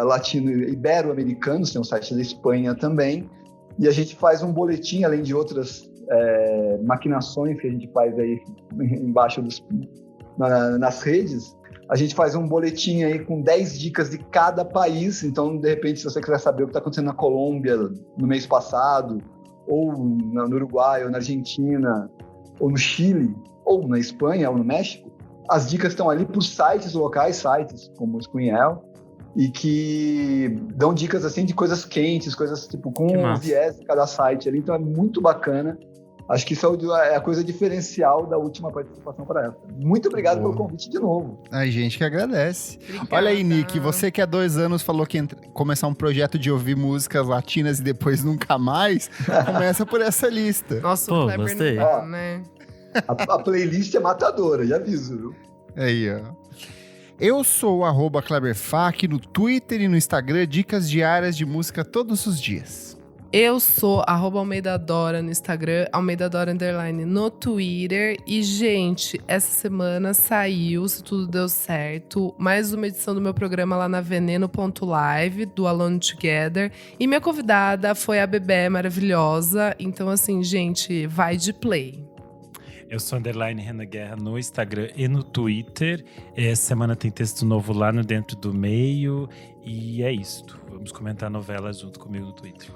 latino-ibero-americanos, tem um site da Espanha também, e a gente faz um boletim, além de outras maquinações que a gente faz aí embaixo nas redes, a gente faz um boletim aí com 10 dicas de cada país, então, de repente, se você quiser saber o que está acontecendo na Colômbia no mês passado, ou no Uruguai, ou na Argentina, ou no Chile, ou na Espanha, ou no México, as dicas estão ali por sites locais, sites como o Screenel, e que dão dicas assim de coisas quentes, coisas tipo com o viés de cada site ali, então é muito bacana. Acho que isso é a coisa diferencial da última participação para essa. Muito obrigado pelo convite de novo. A gente que agradece. Obrigada. Olha aí, Nick, você que há 2 anos falou que ia começar um projeto de ouvir músicas latinas e depois nunca mais, começa por essa lista. Nossa, Pô, o Kleber gostei. não dá, né? A playlist é matadora, já aviso, viu? Aí, ó. Eu sou o @KleberFak no Twitter e no Instagram, dicas diárias de música todos os dias. Eu sou @AlmeidaDora no Instagram, AlmeidaDora _ no Twitter. E, gente, essa semana saiu, se tudo deu certo, mais uma edição do meu programa lá na Veneno.live, do Alone Together. E minha convidada foi a Bebé maravilhosa. Então, assim, gente, vai de play. Eu sou _Renan Guerra no Instagram e no Twitter. Essa semana tem texto novo lá no Dentro do Meio. E é isso. Vamos comentar a novela junto comigo no Twitter.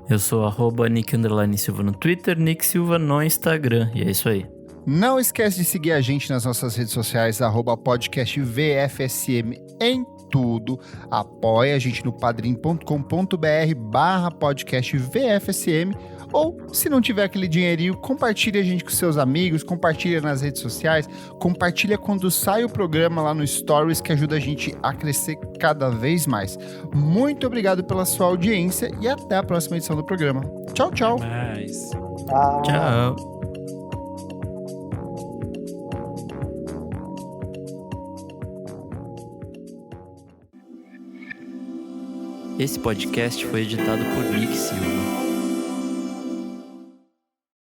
Eu sou @Nick_Silva no Twitter, Nick Silva no Instagram. E é isso aí. Não esquece de seguir a gente nas nossas redes sociais, @podcastvfsm em tudo. Apoia a gente no padrim.com.br/podcastvfsm. Ou, se não tiver aquele dinheirinho, compartilha a gente com seus amigos, compartilha nas redes sociais, compartilha quando sai o programa lá no Stories, que ajuda a gente a crescer cada vez mais. Muito obrigado pela sua audiência e até a próxima edição do programa. Tchau, tchau! Mas... Tchau. Esse podcast foi editado por Nick Silva.